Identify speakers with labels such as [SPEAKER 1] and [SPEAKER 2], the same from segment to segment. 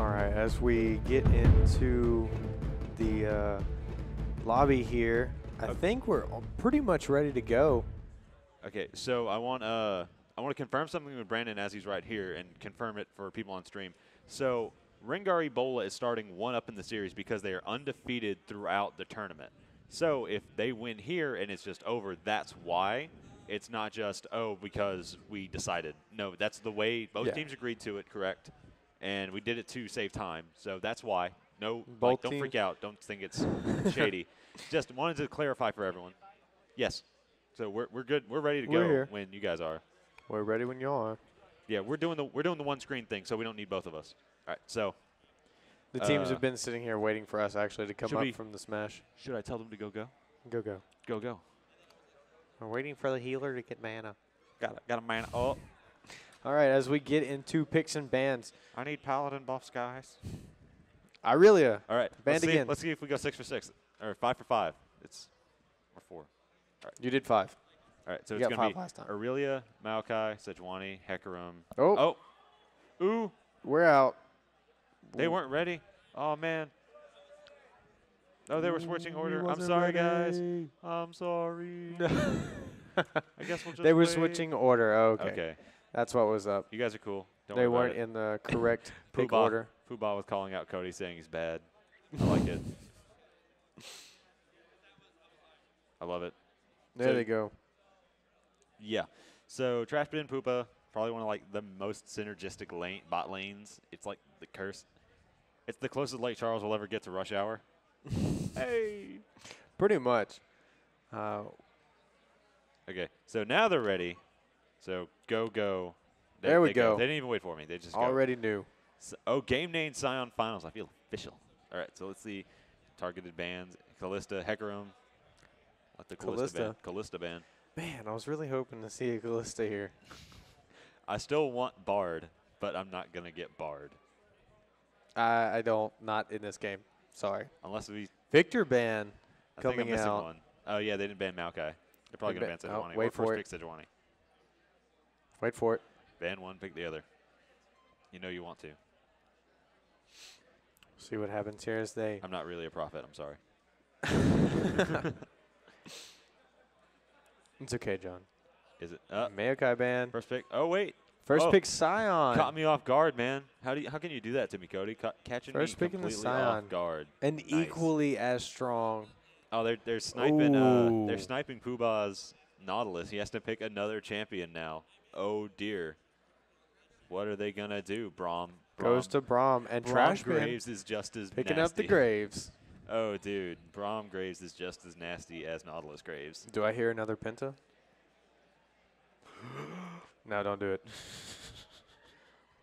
[SPEAKER 1] All right, as we get into the lobby here, I think we're pretty much ready to go.
[SPEAKER 2] Okay, so I want to confirm something with Brandon as he's right here and confirm it for people on stream. So Rengar E-Bola is starting 1-up in the series because they are undefeated throughout the tournament. So if they win here and it's just over, that's why. It's not just, oh, because we decided. No, that's the way both teams agreed to it, correct? And we did it to save time. So that's why. No, like, don't freak out. Don't think it's shady. Just wanted to clarify for everyone. Yes. So we're good. We're ready to go when you guys are.
[SPEAKER 1] We're ready when you are.
[SPEAKER 2] Yeah, we're doing the one screen thing, so we don't need both of us. All right. So
[SPEAKER 1] the teams have been sitting here waiting for us actually to come up from the smash.
[SPEAKER 2] Should I tell them to go?
[SPEAKER 1] Go. We're waiting for the healer to get mana.
[SPEAKER 2] Got a mana. Oh.
[SPEAKER 1] All right, as we get into picks and bans.
[SPEAKER 2] I need paladin buffs, guys.
[SPEAKER 1] Aurelia.
[SPEAKER 2] All right.
[SPEAKER 1] Banned again.
[SPEAKER 2] Let's see if we go 6 for 6 or 5 for 5. Or 4. All right.
[SPEAKER 1] You did 5.
[SPEAKER 2] All right, so it's going to be Aurelia, Maokai, Sejuani, Hecarim.
[SPEAKER 1] Oh.
[SPEAKER 2] Ooh.
[SPEAKER 1] We're out.
[SPEAKER 2] They weren't ready. Oh, man. Oh, they were switching order. I'm sorry, guys. I'm sorry. I guess we'll just
[SPEAKER 1] They were switching order.
[SPEAKER 2] Okay.
[SPEAKER 1] That's what was up.
[SPEAKER 2] You guys are cool. Don't
[SPEAKER 1] they
[SPEAKER 2] worry
[SPEAKER 1] weren't in the correct pick order.
[SPEAKER 2] Fuba was calling out Cody saying he's bad. I like it. I love it.
[SPEAKER 1] There they go.
[SPEAKER 2] Yeah. So Trash Bin Poopa, probably one of like the most synergistic bot lanes. It's like the curse. It's the closest Lake Charles will ever get to Rush Hour. Hey.
[SPEAKER 1] Pretty much.
[SPEAKER 2] Okay. So now they're ready. So go.
[SPEAKER 1] There we go.
[SPEAKER 2] They didn't even wait for me. They just
[SPEAKER 1] already knew.
[SPEAKER 2] So, game name Scion Finals. I feel official. All right. So let's see. Targeted bans. Callista, Hecarim. Let the Callista ban.
[SPEAKER 1] Man, I was really hoping to see a Callista here.
[SPEAKER 2] I still want Bard, but I'm not going to get Bard.
[SPEAKER 1] I don't. Not in this game. Sorry.
[SPEAKER 2] Unless we...
[SPEAKER 1] Victor ban
[SPEAKER 2] I
[SPEAKER 1] coming
[SPEAKER 2] think I'm missing
[SPEAKER 1] out.
[SPEAKER 2] one. Oh, yeah, they didn't ban Maokai. They're probably going to ban Sejuani.
[SPEAKER 1] Wait for it.
[SPEAKER 2] Pick Sejuani.
[SPEAKER 1] Wait for it.
[SPEAKER 2] Ban one, pick the other. You know you want to.
[SPEAKER 1] See what happens here as they...
[SPEAKER 2] I'm not really a prophet. I'm sorry.
[SPEAKER 1] It's okay, John.
[SPEAKER 2] Is it?
[SPEAKER 1] Maokai ban.
[SPEAKER 2] First pick. Oh, wait.
[SPEAKER 1] First pick Scion.
[SPEAKER 2] Caught me off guard, man. How can you do that to me, Cody? Catching me completely off guard.
[SPEAKER 1] And equally as strong.
[SPEAKER 2] Oh, they're sniping. They're sniping Puba's Nautilus. He has to pick another champion now. Oh dear. What are they gonna do, Braum?
[SPEAKER 1] Goes to Braum and Trash
[SPEAKER 2] Graves is just as
[SPEAKER 1] picking
[SPEAKER 2] nasty.
[SPEAKER 1] up the Graves.
[SPEAKER 2] Oh, dude, Braum Graves is just as nasty as Nautilus Graves.
[SPEAKER 1] Do I hear another Penta? No, don't do it.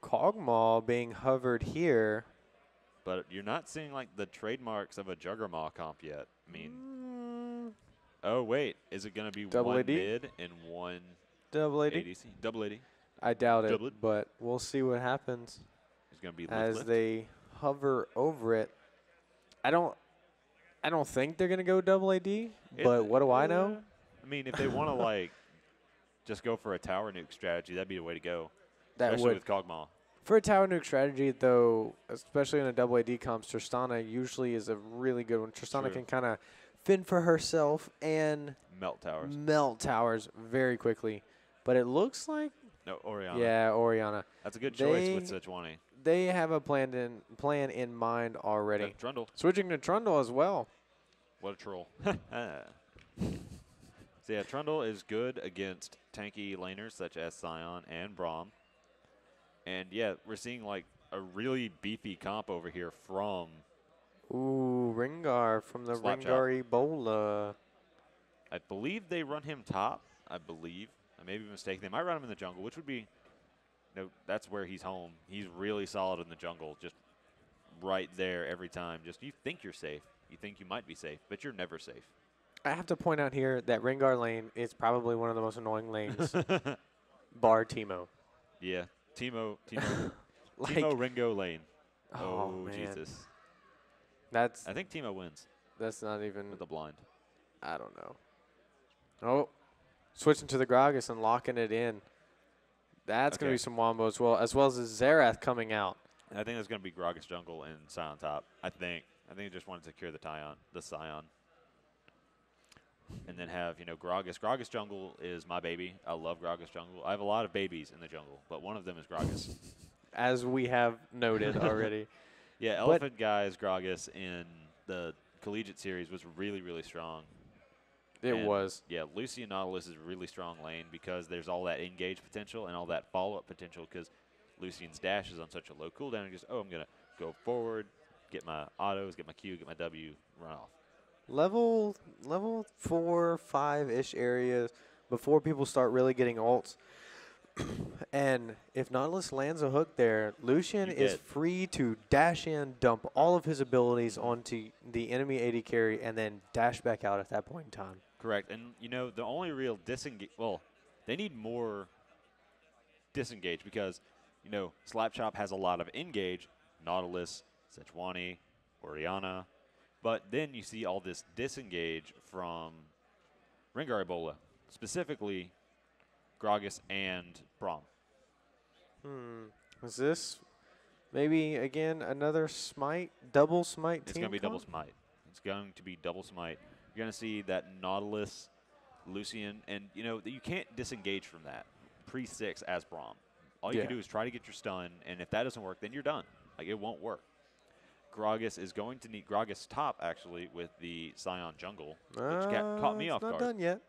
[SPEAKER 1] Kog'Maw being hovered here.
[SPEAKER 2] But you're not seeing like the trademarks of a Juggermaw comp yet. I mean, oh wait, is it gonna be one mid and one
[SPEAKER 1] double AD?
[SPEAKER 2] ADC? Double AD.
[SPEAKER 1] I doubt it, but we'll see what happens.
[SPEAKER 2] It's gonna be
[SPEAKER 1] as they hover over it. I don't think they're gonna go double AD, but what do I know?
[SPEAKER 2] I mean, if they want to like just go for a tower nuke strategy, that'd be the way to go.
[SPEAKER 1] That
[SPEAKER 2] especially with Kog'Maw.
[SPEAKER 1] For a tower nuke strategy, though, especially in a double AD comp, Tristana usually is a really good one. Tristana can kind of fend for herself and melt towers very quickly. But it looks like
[SPEAKER 2] Orianna.
[SPEAKER 1] Yeah, Orianna.
[SPEAKER 2] That's a good choice with Sejuani.
[SPEAKER 1] They have a plan in mind already.
[SPEAKER 2] Trundle.
[SPEAKER 1] Switching to Trundle as well.
[SPEAKER 2] What a troll. So yeah, Trundle is good against tanky laners such as Scion and Braum. And yeah, we're seeing like a really beefy comp over here from
[SPEAKER 1] Rengar from the Rengar E-Bola.
[SPEAKER 2] I believe they run him top. I believe. I may be mistaken. They might run him in the jungle, which would be that's where he's home. He's really solid in the jungle, just right there every time. Just you think you're safe. You think you might be safe, but you're never safe.
[SPEAKER 1] I have to point out here that Rengar lane is probably one of the most annoying lanes, bar Teemo.
[SPEAKER 2] Yeah, Teemo,
[SPEAKER 1] like,
[SPEAKER 2] Teemo Ringo lane.
[SPEAKER 1] Oh man.
[SPEAKER 2] Jesus.
[SPEAKER 1] I
[SPEAKER 2] think Teemo wins.
[SPEAKER 1] That's not even
[SPEAKER 2] with the blind.
[SPEAKER 1] I don't know. Oh, switching to the Gragas and locking it in. That's going to be some wombo as well as Xerath coming out.
[SPEAKER 2] I think it's going to be Gragas jungle and Scion top. I think they just want to secure the Scion. And then have, Gragas. Gragas jungle is my baby. I love Gragas jungle. I have a lot of babies in the jungle, but one of them is Gragas.
[SPEAKER 1] As we have noted already.
[SPEAKER 2] Yeah, Elephant Guy's Gragas in the Collegiate Series was really, really strong.
[SPEAKER 1] It was.
[SPEAKER 2] Yeah, Lucian Nautilus is a really strong lane because there's all that engage potential and all that follow-up potential because Lucian's dash is on such a low cooldown. And just, I'm going to go forward, get my autos, get my Q, get my W, run off.
[SPEAKER 1] Level 4, 5-ish areas before people start really getting ults. And if Nautilus lands a hook there, Lucian is free to dash in, dump all of his abilities onto the enemy AD carry, and then dash back out at that point in time.
[SPEAKER 2] Correct. And, the only real disengage – well, they need more disengage because, Slapchop has a lot of engage, Nautilus, Sejuani, Orianna. But then you see all this disengage from Rengar E-Bola, specifically Gragas and Braum.
[SPEAKER 1] Is this maybe, again, another smite, double smite
[SPEAKER 2] It's going to be double smite. It's going to be double smite. You're going to see that Nautilus, Lucian, and, you can't disengage from that pre-6 as Braum. All you can do is try to get your stun, and if that doesn't work, then you're done. Like, it won't work. Gragas is going to need Gragas top, actually, with the Scion jungle, which caught me off guard.
[SPEAKER 1] Not done yet.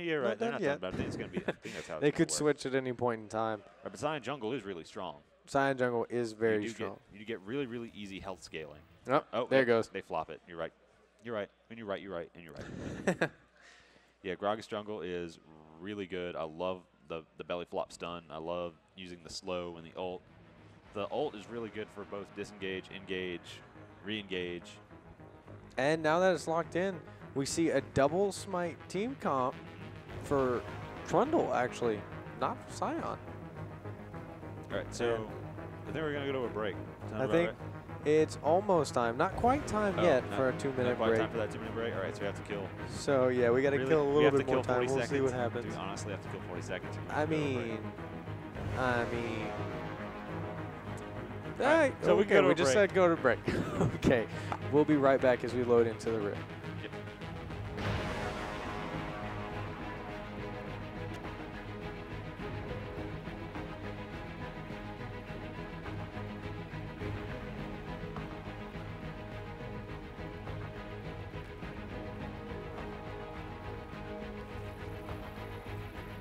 [SPEAKER 2] You're right. They're not done, but I think it's going to be. I think that's how
[SPEAKER 1] they could switch at any point in time.
[SPEAKER 2] Right, but Scion jungle is really strong.
[SPEAKER 1] Scion jungle is very strong.
[SPEAKER 2] You get really, really easy health scaling.
[SPEAKER 1] Oh, there it goes.
[SPEAKER 2] They flop it. You're right. You're right. And you're right. You're right. And you're right. Yeah, Gragas jungle is really good. I love the belly flop stun. I love using the slow and the ult. The ult is really good for both disengage, engage, re-engage.
[SPEAKER 1] And now that it's locked in, we see a double smite team comp for Trundle, actually, not for Scion.
[SPEAKER 2] All right, so I think we're going to go to a break.
[SPEAKER 1] I think it's almost time. Not quite time yet for a 2-minute break.
[SPEAKER 2] Not quite time for that 2-minute break? All right, so we have to kill.
[SPEAKER 1] So, yeah, we got to kill a little bit more time. We'll see what happens.
[SPEAKER 2] We honestly have to kill 40 seconds.
[SPEAKER 1] I mean. All right, so we just said go to break. Okay, we'll be right back as we load into the Rift.
[SPEAKER 2] Yep.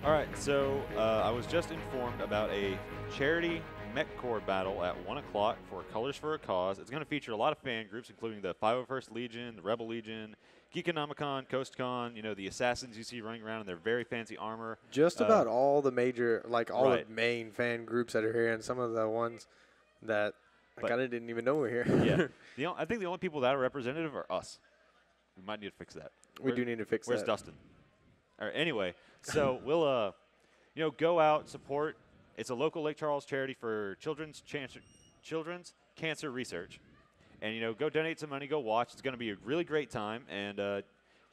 [SPEAKER 2] All right, so I was just informed about a charity mech core battle at 1 o'clock for Colors for a Cause. It's going to feature a lot of fan groups, including the 501st Legion, the Rebel Legion, Geekonomicon, CoastCon, the assassins you see running around in their very fancy armor.
[SPEAKER 1] Just about all the major, all the main fan groups that are here, and some of the ones that I kind of didn't even know were here.
[SPEAKER 2] Yeah. I think the only people that are representative are us. We might need to fix that.
[SPEAKER 1] We do need to fix that.
[SPEAKER 2] Where's Dustin? All right, anyway, so we'll, go out, support. It's a local Lake Charles charity for children's cancer research. And, go donate some money, go watch. It's going to be a really great time. And, I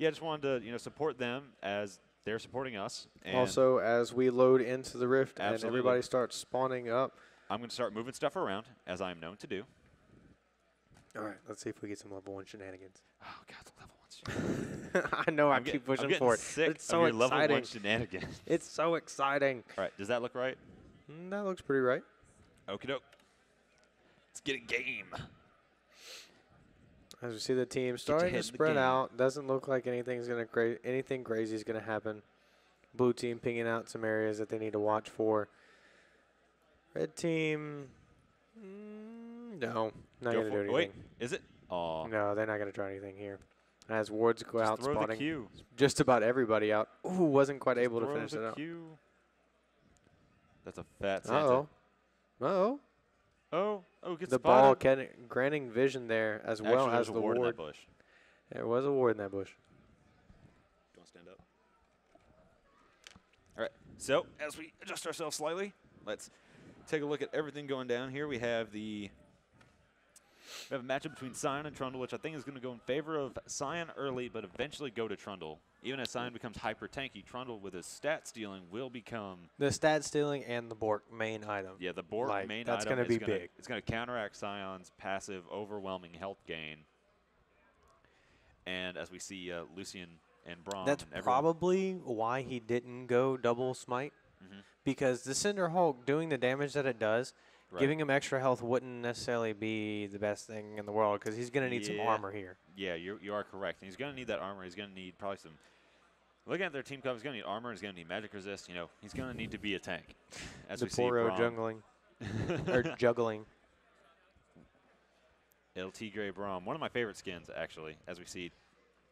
[SPEAKER 2] just wanted to, support them as they're supporting us. And
[SPEAKER 1] also, as we load into the Rift and everybody starts spawning up.
[SPEAKER 2] I'm going to start moving stuff around, as I am known to do.
[SPEAKER 1] All right, let's see if we get some level 1 shenanigans.
[SPEAKER 2] Oh, God, the level 1 shenanigans.
[SPEAKER 1] I know, I keep pushing for it.
[SPEAKER 2] It's so exciting. Level 1 shenanigans.
[SPEAKER 1] It's so exciting.
[SPEAKER 2] All right, does that look right?
[SPEAKER 1] That looks pretty right.
[SPEAKER 2] Okie doke. Let's get a game.
[SPEAKER 1] As we see the team starting to spread out, doesn't look like anything crazy is going to happen. Blue team pinging out some areas that they need to watch for. Red team, no, not going to do anything.
[SPEAKER 2] Wait, is it? Oh.
[SPEAKER 1] No, they're not going to try anything here. As wards go out, spotting
[SPEAKER 2] the Q.
[SPEAKER 1] Just about everybody out. Ooh, wasn't quite able to finish it out.
[SPEAKER 2] Q. That's a fat Santa.
[SPEAKER 1] Uh-oh.
[SPEAKER 2] Oh, gets
[SPEAKER 1] the ball granting vision there as well as the ward.
[SPEAKER 2] In that bush.
[SPEAKER 1] There was a ward in that bush.
[SPEAKER 2] Do you want to stand up? All right. So as we adjust ourselves slightly, let's take a look at everything going down here. We have the We have a matchup between Sion and Trundle, which I think is going to go in favor of Sion early, but eventually go to Trundle. Even as Sion becomes hyper tanky, Trundle with his stat stealing will become
[SPEAKER 1] the stat stealing and the Bork main item.
[SPEAKER 2] Yeah, the Bork main
[SPEAKER 1] that's
[SPEAKER 2] item
[SPEAKER 1] going to be big.
[SPEAKER 2] It's going to counteract Sion's passive, overwhelming health gain. And as we see Lucian and Braum.
[SPEAKER 1] That's probably why he didn't go double smite. Because the Cinder Hulk doing the damage that it does, giving him extra health wouldn't necessarily be the best thing in the world because he's going to need some armor here.
[SPEAKER 2] Yeah, you are correct. And he's going to need that armor. He's going to need probably some. Looking at their team cover, he's going to need armor. He's going to need magic resist. You know, he's going to need to be a tank. As
[SPEAKER 1] the
[SPEAKER 2] we see
[SPEAKER 1] Poro juggling. Or juggling.
[SPEAKER 2] LT Gray Braum. One of my favorite skins, actually, as we see.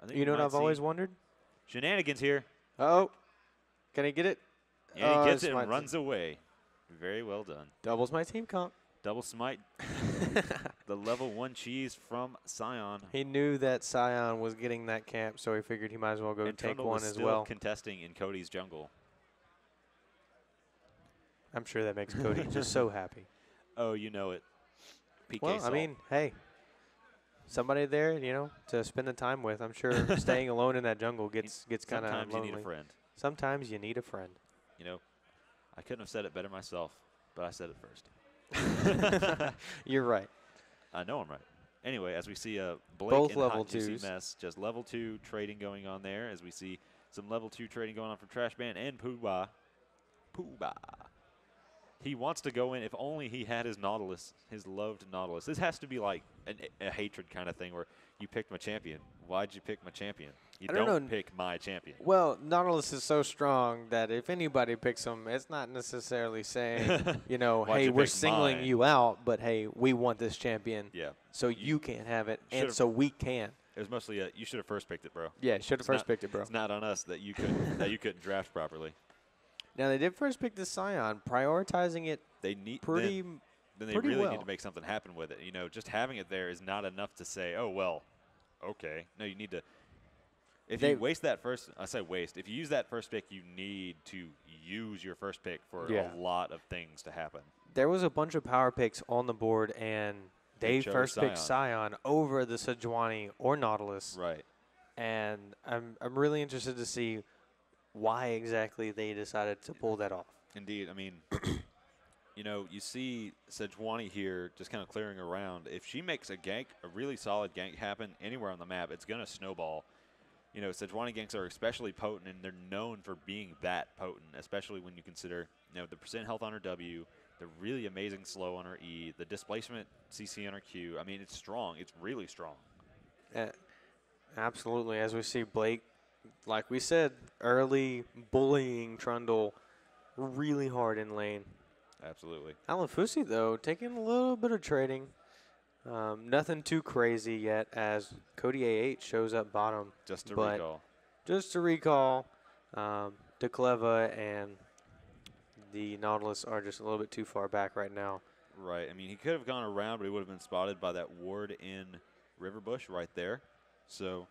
[SPEAKER 2] I think
[SPEAKER 1] you know what I've always wondered?
[SPEAKER 2] Shenanigans here.
[SPEAKER 1] Oh. Can he get it?
[SPEAKER 2] Yeah, he gets it and runs away. Very well done.
[SPEAKER 1] Doubles my team comp.
[SPEAKER 2] Double smite. The level 1 cheese from Sion.
[SPEAKER 1] He knew that Sion was getting that camp, so he figured he might as well go take one as well.
[SPEAKER 2] Contesting in Cody's jungle.
[SPEAKER 1] I'm sure that makes Cody just so happy.
[SPEAKER 2] Oh, you know it. PK
[SPEAKER 1] well,
[SPEAKER 2] Salt.
[SPEAKER 1] I mean, hey, somebody there, you know, to spend the time with. I'm sure staying alone in that jungle gets kind of lonely.
[SPEAKER 2] Sometimes you need a friend.
[SPEAKER 1] Sometimes you need a friend.
[SPEAKER 2] You know, I couldn't have said it better myself, but I said it first.
[SPEAKER 1] You're right.
[SPEAKER 2] I know I'm right. Anyway, as we see Blake
[SPEAKER 1] Both
[SPEAKER 2] and
[SPEAKER 1] level
[SPEAKER 2] Hot Juicy
[SPEAKER 1] 2s.
[SPEAKER 2] Mess, just level 2 trading going on there. As we see some level 2 trading going on from Trash Band and Pooba. Pooba. He wants to go in. If only he had his Nautilus, his loved Nautilus. This has to be like a hatred kind of thing where you picked my champion. Why'd you pick my champion? You don't pick my champion.
[SPEAKER 1] Well, Nautilus is so strong that if anybody picks him, it's not necessarily saying, you know, hey, we're singling you out, but hey, we want this champion.
[SPEAKER 2] Yeah.
[SPEAKER 1] So you can't have it, and so we can.
[SPEAKER 2] It was mostly you should have first picked it, bro.
[SPEAKER 1] Yeah, should have first picked it, bro.
[SPEAKER 2] It's not on us that you couldn't draft properly.
[SPEAKER 1] Now they did first pick the Scion, prioritizing it.
[SPEAKER 2] They need
[SPEAKER 1] pretty.
[SPEAKER 2] Then they really need to make something happen with it. You know, just having it there is not enough to say, oh well, okay. No, you need to. If you waste that first, I say waste. If you use that first pick, you need to use your first pick for a lot of things to happen.
[SPEAKER 1] There was a bunch of power picks on the board, and they first picked Scion over the Sejuani or Nautilus.
[SPEAKER 2] Right.
[SPEAKER 1] And I'm really interested to see why exactly they decided to pull that off.
[SPEAKER 2] Indeed. I mean, you know, you see Sejuani here just kind of clearing around. If she makes a gank, a really solid gank happen anywhere on the map, it's going to snowball. You know, Sejuani ganks are especially potent, and they're known for being that potent, especially when you consider, you know, the percent health on her W, the really amazing slow on her E, the displacement CC on her Q. I mean, it's strong. It's really strong.
[SPEAKER 1] Absolutely. As we see Blake, like we said, early bullying Trundle really hard in lane.
[SPEAKER 2] Absolutely.
[SPEAKER 1] Alafusi, though, taking a little bit of trading. Nothing too crazy yet as Cody A8 shows up bottom.
[SPEAKER 2] Just to recall.
[SPEAKER 1] Just to recall, DeCleva and the Nautilus are just a little bit too far back right now.
[SPEAKER 2] Right. I mean, he could have gone around, but he would have been spotted by that ward in Riverbush right there. So,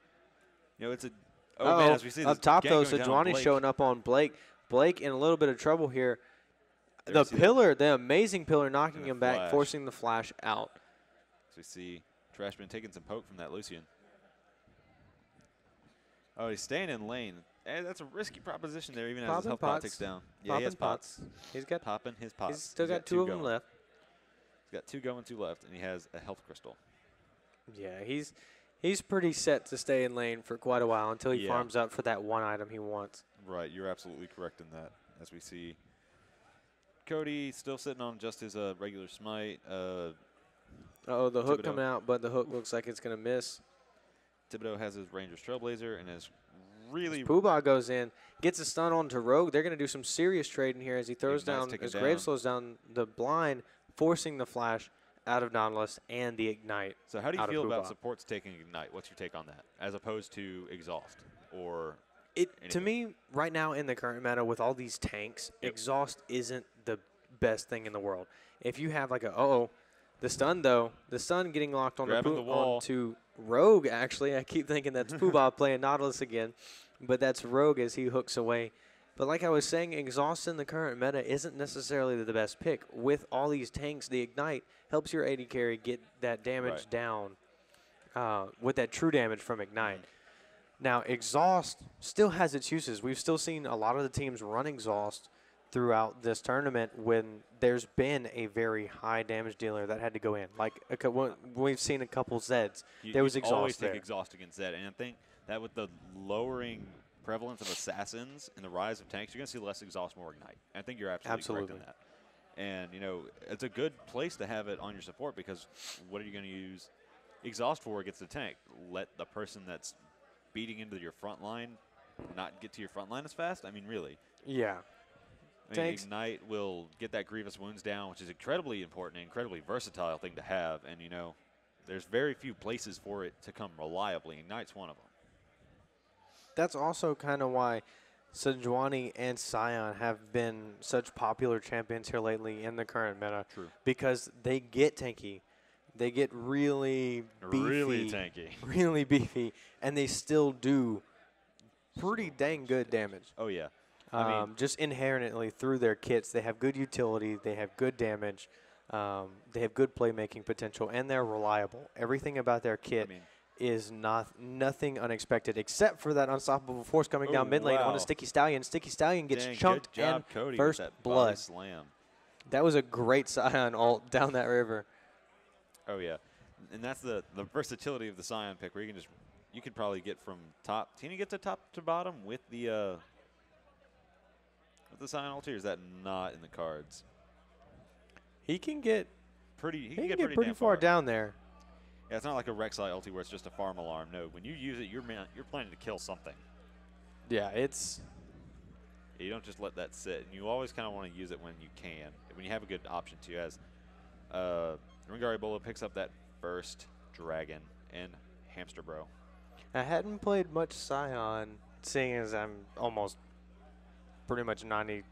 [SPEAKER 2] you know, it's a – man, as we see
[SPEAKER 1] up top, though, Sejuani's showing up on Blake. Blake in a little bit of trouble here. The pillar, the amazing pillar knocking him back, forcing the flash out.
[SPEAKER 2] So we see Trashman taking some poke from that Lucian. Oh, he's staying in lane. Hey, that's a risky proposition there, even as his health pot ticks down. Yeah, he has pots.
[SPEAKER 1] He's got
[SPEAKER 2] popping his pots.
[SPEAKER 1] He's still got two of them left.
[SPEAKER 2] He's got 2 going, 2 left, and he has a health crystal.
[SPEAKER 1] Yeah, he's pretty set to stay in lane for quite a while until he farms up for that one item he wants.
[SPEAKER 2] Right, you're absolutely correct in that. As we see Cody still sitting on just his regular smite.
[SPEAKER 1] The hook coming out, but the hook looks like it's going to miss.
[SPEAKER 2] Thibodeau has his Ranger's Trailblazer and is really...
[SPEAKER 1] Poobah goes in, gets a stun onto Rogue. They're going to do some serious trading here as he throws down, as Graves slows down the blind, forcing the flash out of Nautilus and the Ignite.
[SPEAKER 2] So how do you feel about supports taking Ignite? What's your take on that, as opposed to Exhaust or
[SPEAKER 1] to me, right now in the current meta with all these tanks, Exhaust isn't the best thing in the world. If you have like the stun, though, the stun getting locked on the wall onto Rogue, actually. I keep thinking that's Poobah playing Nautilus again, but that's Rogue as he hooks away. But like I was saying, Exhaust in the current meta isn't necessarily the best pick. With all these tanks, the Ignite helps your AD carry get that damage down with that true damage from Ignite. Now, Exhaust still has its uses. We've still seen a lot of the teams run Exhaust throughout this tournament when there's been a very high damage dealer that had to go in. Like we've seen a couple Zeds. There was Exhaust
[SPEAKER 2] always
[SPEAKER 1] there.
[SPEAKER 2] take Exhaust against Zed, and I think that with the lowering prevalence of assassins and the rise of tanks, you're going to see less Exhaust, more Ignite. I think you're absolutely correct on that. And, you know, it's a good place to have it on your support because what are you going to use Exhaust for against the tank? Let the person that's beating into your front line not get to your front line as fast? I mean, really.
[SPEAKER 1] Yeah.
[SPEAKER 2] I mean, Ignite will get that Grievous Wounds down, which is incredibly important and incredibly versatile thing to have. And, you know, there's very few places for it to come reliably. Ignite's one of them.
[SPEAKER 1] That's also kind of why Sejuani and Sion have been such popular champions here lately in the current meta.
[SPEAKER 2] True.
[SPEAKER 1] Because they get tanky. They get really beefy.
[SPEAKER 2] Really tanky.
[SPEAKER 1] Really beefy. And they still do pretty dang good damage.
[SPEAKER 2] Oh, yeah. I mean,
[SPEAKER 1] just inherently through their kits, they have good utility. They have good damage. They have good playmaking potential. And they're reliable. Everything about their kit is nothing unexpected except for that unstoppable force coming down mid lane on a Sticky Stallion. Sticky Stallion gets chunked
[SPEAKER 2] good job,
[SPEAKER 1] and
[SPEAKER 2] Cody,
[SPEAKER 1] first
[SPEAKER 2] with that
[SPEAKER 1] blood.
[SPEAKER 2] body slam.
[SPEAKER 1] That was a great Scion ult down that river.
[SPEAKER 2] Oh, yeah. And that's the versatility of the Scion pick where you could probably get from top. Can you get to top to bottom with the Scion ult, or is that not in the cards?
[SPEAKER 1] He can get
[SPEAKER 2] pretty
[SPEAKER 1] pretty far down there.
[SPEAKER 2] Yeah, it's not like a Rek'Sai ulti where it's just a farm alarm. No, when you use it, you're planning to kill something.
[SPEAKER 1] Yeah, it's...
[SPEAKER 2] You don't just let that sit. And you always kind of want to use it when you can, when you have a good option to. As Rengar E-Bola picks up that first dragon and Hamster Bro.
[SPEAKER 1] I hadn't played much Scion, seeing as I'm almost pretty much 99%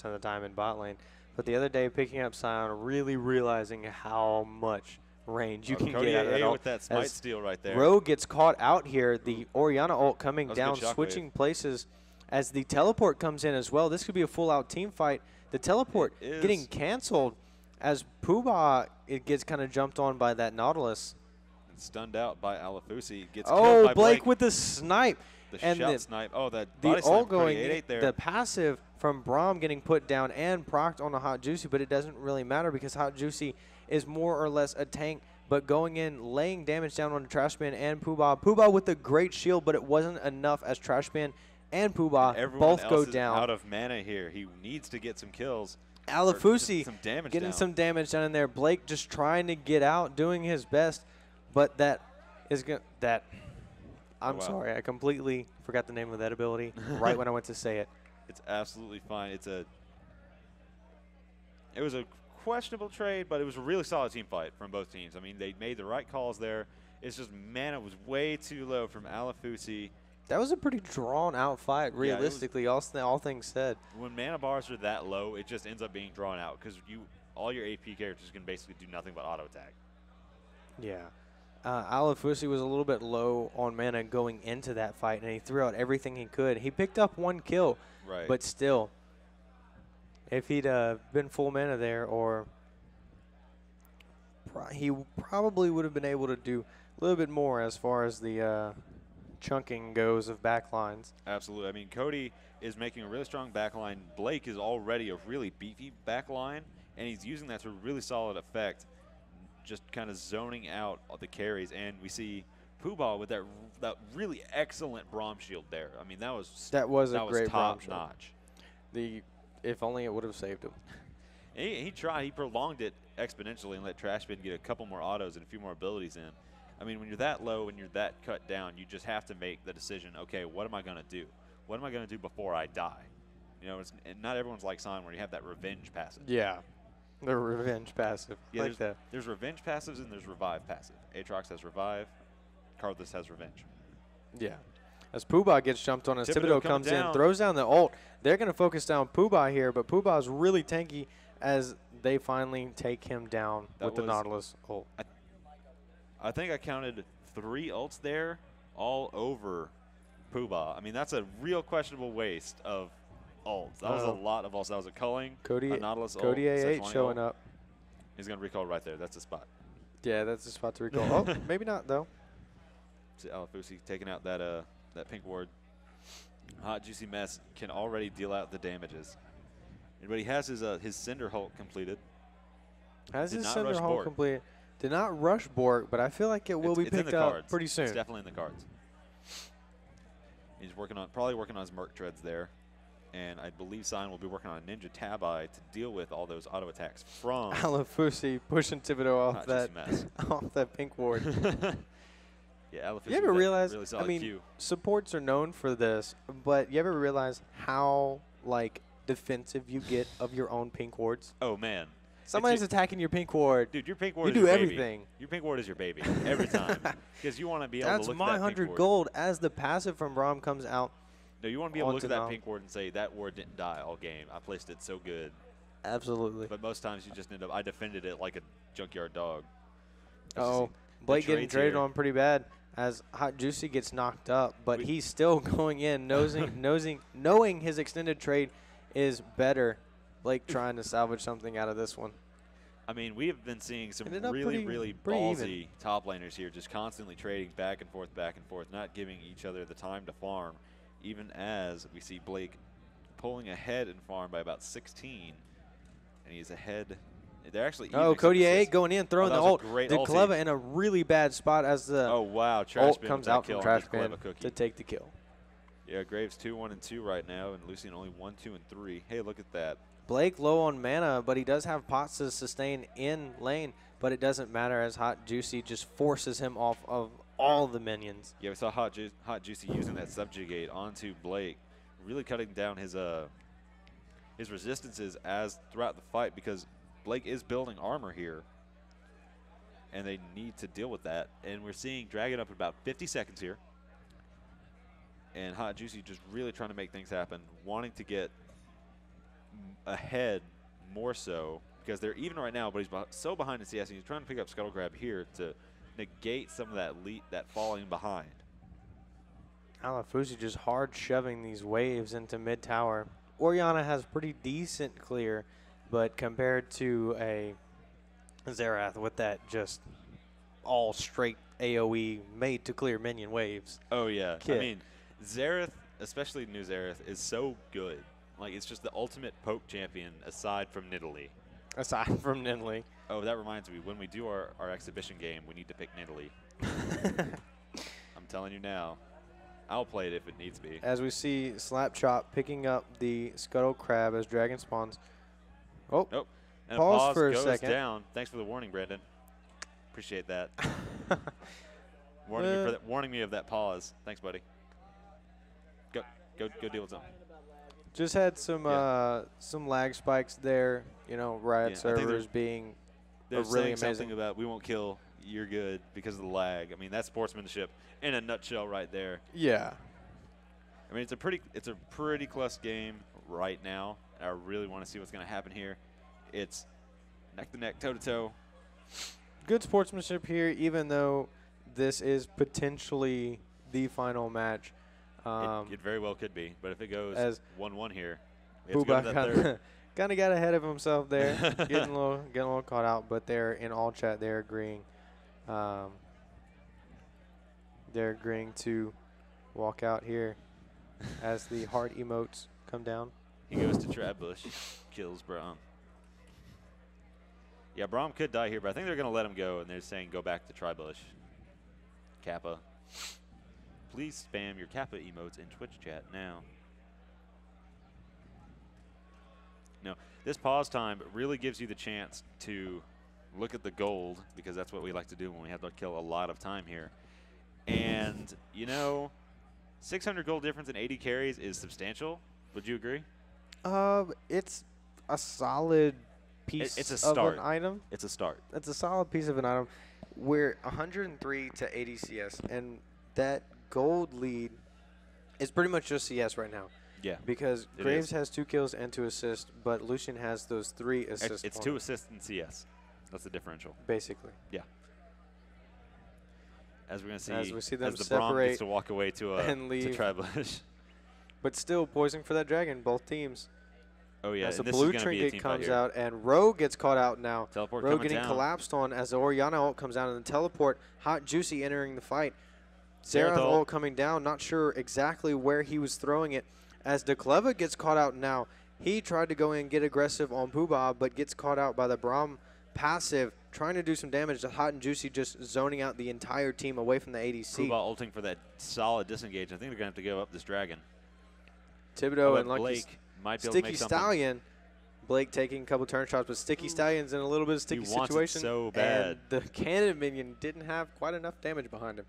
[SPEAKER 1] of the time in bot lane. But the other day, picking up Scion, really realizing how much range you can
[SPEAKER 2] Cody
[SPEAKER 1] get out of that ult.
[SPEAKER 2] With that smite steal right there.
[SPEAKER 1] Rogue gets caught out here. The Orianna ult coming down, switching places as the teleport comes in as well. This could be a full-out team fight. The teleport getting canceled as Poobah gets kind of jumped on by that Nautilus.
[SPEAKER 2] And stunned out by Alafusi. Gets killed by
[SPEAKER 1] Blake with the snipe.
[SPEAKER 2] The shout snipe. Oh, that
[SPEAKER 1] the
[SPEAKER 2] body
[SPEAKER 1] ult
[SPEAKER 2] slam
[SPEAKER 1] going,
[SPEAKER 2] there.
[SPEAKER 1] the passive from Braum getting put down and procced on the Hot Juicy, but it doesn't really matter because Hot Juicy is more or less a tank, but going in, laying damage down on the Trashman and Poobah. Poobah with a great shield, but it wasn't enough as Trashman and Poobah both go down.
[SPEAKER 2] Out of mana here. He needs to get some kills.
[SPEAKER 1] Alafusi
[SPEAKER 2] getting
[SPEAKER 1] some damage down in there. Blake just trying to get out, doing his best, but I'm sorry, I completely forgot the name of that ability right when I went to say it.
[SPEAKER 2] It's absolutely fine. It was a questionable trade, but it was a really solid team fight from both teams. I mean, they made the right calls there. It's just mana was way too low from Alafusi.
[SPEAKER 1] That was a pretty drawn-out fight, realistically, all things said.
[SPEAKER 2] When mana bars are that low, it just ends up being drawn out because all your AP characters can basically do nothing but auto-attack.
[SPEAKER 1] Yeah. Alafusi was a little bit low on mana going into that fight, and he threw out everything he could. He picked up one kill, but still, if he'd been full mana there, or he probably would have been able to do a little bit more as far as the chunking goes of backlines.
[SPEAKER 2] Absolutely. I mean, Cody is making a really strong backline. Blake is already a really beefy backline, and he's using that to a really solid effect, just kind of zoning out the carries. And we see Poobah with that really excellent Braum shield there. I mean, that was
[SPEAKER 1] a great
[SPEAKER 2] top
[SPEAKER 1] Braum
[SPEAKER 2] notch.
[SPEAKER 1] If only it would have saved him.
[SPEAKER 2] He tried. He prolonged it exponentially and let Trashbin get a couple more autos and a few more abilities in. I mean, when you're that low and you're that cut down, you just have to make the decision, okay, what am I going to do? What am I going to do before I die? You know, not everyone's like Sion where you have that revenge passive.
[SPEAKER 1] Yeah, the revenge passive.
[SPEAKER 2] Yeah,
[SPEAKER 1] like that.
[SPEAKER 2] There's revenge passives and there's revive passive. Aatrox has revive. Karthus has revenge.
[SPEAKER 1] Yeah. As Poobah gets jumped on, as Thibodeau comes in, throws down the ult. They're going to focus down Poobah here, but Poobah's really tanky as they finally take him down with the Nautilus ult.
[SPEAKER 2] I think I counted 3 ults there all over Poobah. I mean, that's a real questionable waste of ults. That was a lot of ults. That was a culling,
[SPEAKER 1] Cody,
[SPEAKER 2] a Nautilus
[SPEAKER 1] Cody
[SPEAKER 2] ult,
[SPEAKER 1] A8 showing up.
[SPEAKER 2] He's going to recall right there. That's the spot.
[SPEAKER 1] Yeah, that's the spot to recall. Oh, maybe not, though.
[SPEAKER 2] See Alafusi taking out that pink ward. Hot Juicy Mess can already deal out the damages. But he has his Cinder Hulk completed.
[SPEAKER 1] Has his Cinder Hulk completed. Did not rush Bork, but I feel like it will be picked up pretty soon.
[SPEAKER 2] It's definitely in the cards. He's probably working on his Merc Treads there. And I believe Sign will be working on a Ninja Tabi to deal with all those auto attacks from
[SPEAKER 1] Alafusi pushing Thibodeau off that pink ward.
[SPEAKER 2] Yeah, Alafusi.
[SPEAKER 1] You ever realize?
[SPEAKER 2] Really
[SPEAKER 1] I mean,
[SPEAKER 2] Q.
[SPEAKER 1] supports are known for this, but you ever realize how defensive you get of your own pink wards?
[SPEAKER 2] Oh man,
[SPEAKER 1] somebody's attacking your pink ward.
[SPEAKER 2] Dude, your pink ward.
[SPEAKER 1] You do everything.
[SPEAKER 2] Your pink ward is your baby every time because you want to be able to look at that pink ward.
[SPEAKER 1] That's my 100 gold as the passive from Braum comes out.
[SPEAKER 2] No, you want to be able to look at that pink ward and say, that ward didn't die all game. I placed it so good.
[SPEAKER 1] Absolutely.
[SPEAKER 2] But most times you just end up, I defended it like a junkyard dog.
[SPEAKER 1] Oh, Blake getting traded on pretty bad as Hot Juicy gets knocked up, but he's still going in, knowing his extended trade is better. Blake trying to salvage something out of this one.
[SPEAKER 2] I mean, we have been seeing some really ballsy top laners here, just constantly trading back and forth, not giving each other the time to farm. Even as we see Blake pulling ahead in farm by about 16, and he's ahead. They're actually even.
[SPEAKER 1] Cody A going in, throwing the ult. The Cleva in a really bad spot as the ult comes out from Trash Bin to take the kill.
[SPEAKER 2] Yeah, Graves 2-1-2 right now, and Lucian only 1-2-3. Hey, look at that.
[SPEAKER 1] Blake low on mana, but he does have pots to sustain in lane, but it doesn't matter as Hot Juicy just forces him off of all the minions.
[SPEAKER 2] Yeah, we saw Hot Juicy using that subjugate onto Blake, really cutting down his resistances throughout the fight because Blake is building armor here, and they need to deal with that. And we're seeing Dragon up at about 50 seconds here, and Hot Juicy just really trying to make things happen, wanting to get ahead more so because they're even right now, but he's so behind in CS, and he's trying to pick up Scuttle Grab here to negate some of that falling behind.
[SPEAKER 1] Alafusi just hard shoving these waves into mid tower. Orianna has pretty decent clear, but compared to a Xerath with that just all straight AoE made to clear minion waves.
[SPEAKER 2] Oh yeah, I mean Xerath, especially new Xerath, is so good. Like it's just the ultimate poke champion aside from Nidalee. Oh, that reminds me, when we do our exhibition game, we need to pick Nidalee. I'm telling you now. I'll play it if it needs to be.
[SPEAKER 1] As we see Slapchop picking up the Scuttle Crab as Dragon spawns. Oh,
[SPEAKER 2] and
[SPEAKER 1] pause for a
[SPEAKER 2] goes
[SPEAKER 1] second.
[SPEAKER 2] Down. Thanks for the warning, Brandon. Appreciate that. warning me of that pause. Thanks, buddy. Go deal with something.
[SPEAKER 1] Just had some lag spikes there. You know, Riot servers being really amazing.
[SPEAKER 2] Something about we won't kill, you're good because of the lag. I mean, that's sportsmanship in a nutshell right there.
[SPEAKER 1] Yeah.
[SPEAKER 2] I mean, it's a pretty close game right now. I really want to see what's going to happen here. It's neck to neck, toe to toe.
[SPEAKER 1] Good sportsmanship here, even though this is potentially the final match.
[SPEAKER 2] It very well could be, but if it goes 1-1 here,
[SPEAKER 1] Booba kind of got ahead of himself there, getting a little caught out. But they're in all chat. They're agreeing. They're agreeing to walk out here as the heart emotes come down.
[SPEAKER 2] He goes to Trabush, kills Braum. Yeah, Braum could die here, but I think they're going to let him go, and they're saying go back to Tribush. Kappa. Please spam your Kappa emotes in Twitch chat now. No, this pause time really gives you the chance to look at the gold, because that's what we like to do when we have to kill a lot of time here. And, you know, 600 gold difference in 80 carries is substantial. Would you agree?
[SPEAKER 1] It's a solid piece of an item.
[SPEAKER 2] It's a start.
[SPEAKER 1] It's a solid piece of an item. We're 103 to 80 CS, and that gold lead is pretty much just CS right now.
[SPEAKER 2] Yeah.
[SPEAKER 1] Because Graves has 2 kills and 2 assists, but Lucian has those 3 assists.
[SPEAKER 2] It's 2 assists in CS. That's the differential.
[SPEAKER 1] Basically.
[SPEAKER 2] Yeah. As we're going to see,
[SPEAKER 1] as we see them
[SPEAKER 2] as the Braum
[SPEAKER 1] separate
[SPEAKER 2] gets to walk away to
[SPEAKER 1] and leave.
[SPEAKER 2] to Tribush.
[SPEAKER 1] But still poising for that dragon, both teams.
[SPEAKER 2] Oh, yeah.
[SPEAKER 1] As the
[SPEAKER 2] this
[SPEAKER 1] blue
[SPEAKER 2] is gonna be a
[SPEAKER 1] trinket
[SPEAKER 2] team
[SPEAKER 1] comes
[SPEAKER 2] fight here.
[SPEAKER 1] out, and Rogue gets caught out now.
[SPEAKER 2] Teleport
[SPEAKER 1] Rogue
[SPEAKER 2] coming
[SPEAKER 1] getting
[SPEAKER 2] down.
[SPEAKER 1] collapsed on as the Orianna ult comes down, and the teleport, Hot Juicy entering the fight. Xerath
[SPEAKER 2] Xerath
[SPEAKER 1] ult coming down, not sure exactly where he was throwing it. As DeCleva gets caught out now, he tried to go in and get aggressive on Poobah, but gets caught out by the Braum passive, trying to do some damage to Hot and Juicy, just zoning out the entire team away from the ADC.
[SPEAKER 2] Poobah ulting for that solid disengage. I think they're going to have to give up this dragon.
[SPEAKER 1] Thibodeau and Lucky
[SPEAKER 2] Blake might be able to
[SPEAKER 1] Sticky
[SPEAKER 2] make something.
[SPEAKER 1] Stallion. Blake taking a couple turn shots, but Sticky Stallion's in a little bit of sticky
[SPEAKER 2] He wants
[SPEAKER 1] situation.
[SPEAKER 2] it so bad.
[SPEAKER 1] And the cannon minion didn't have quite enough damage behind him.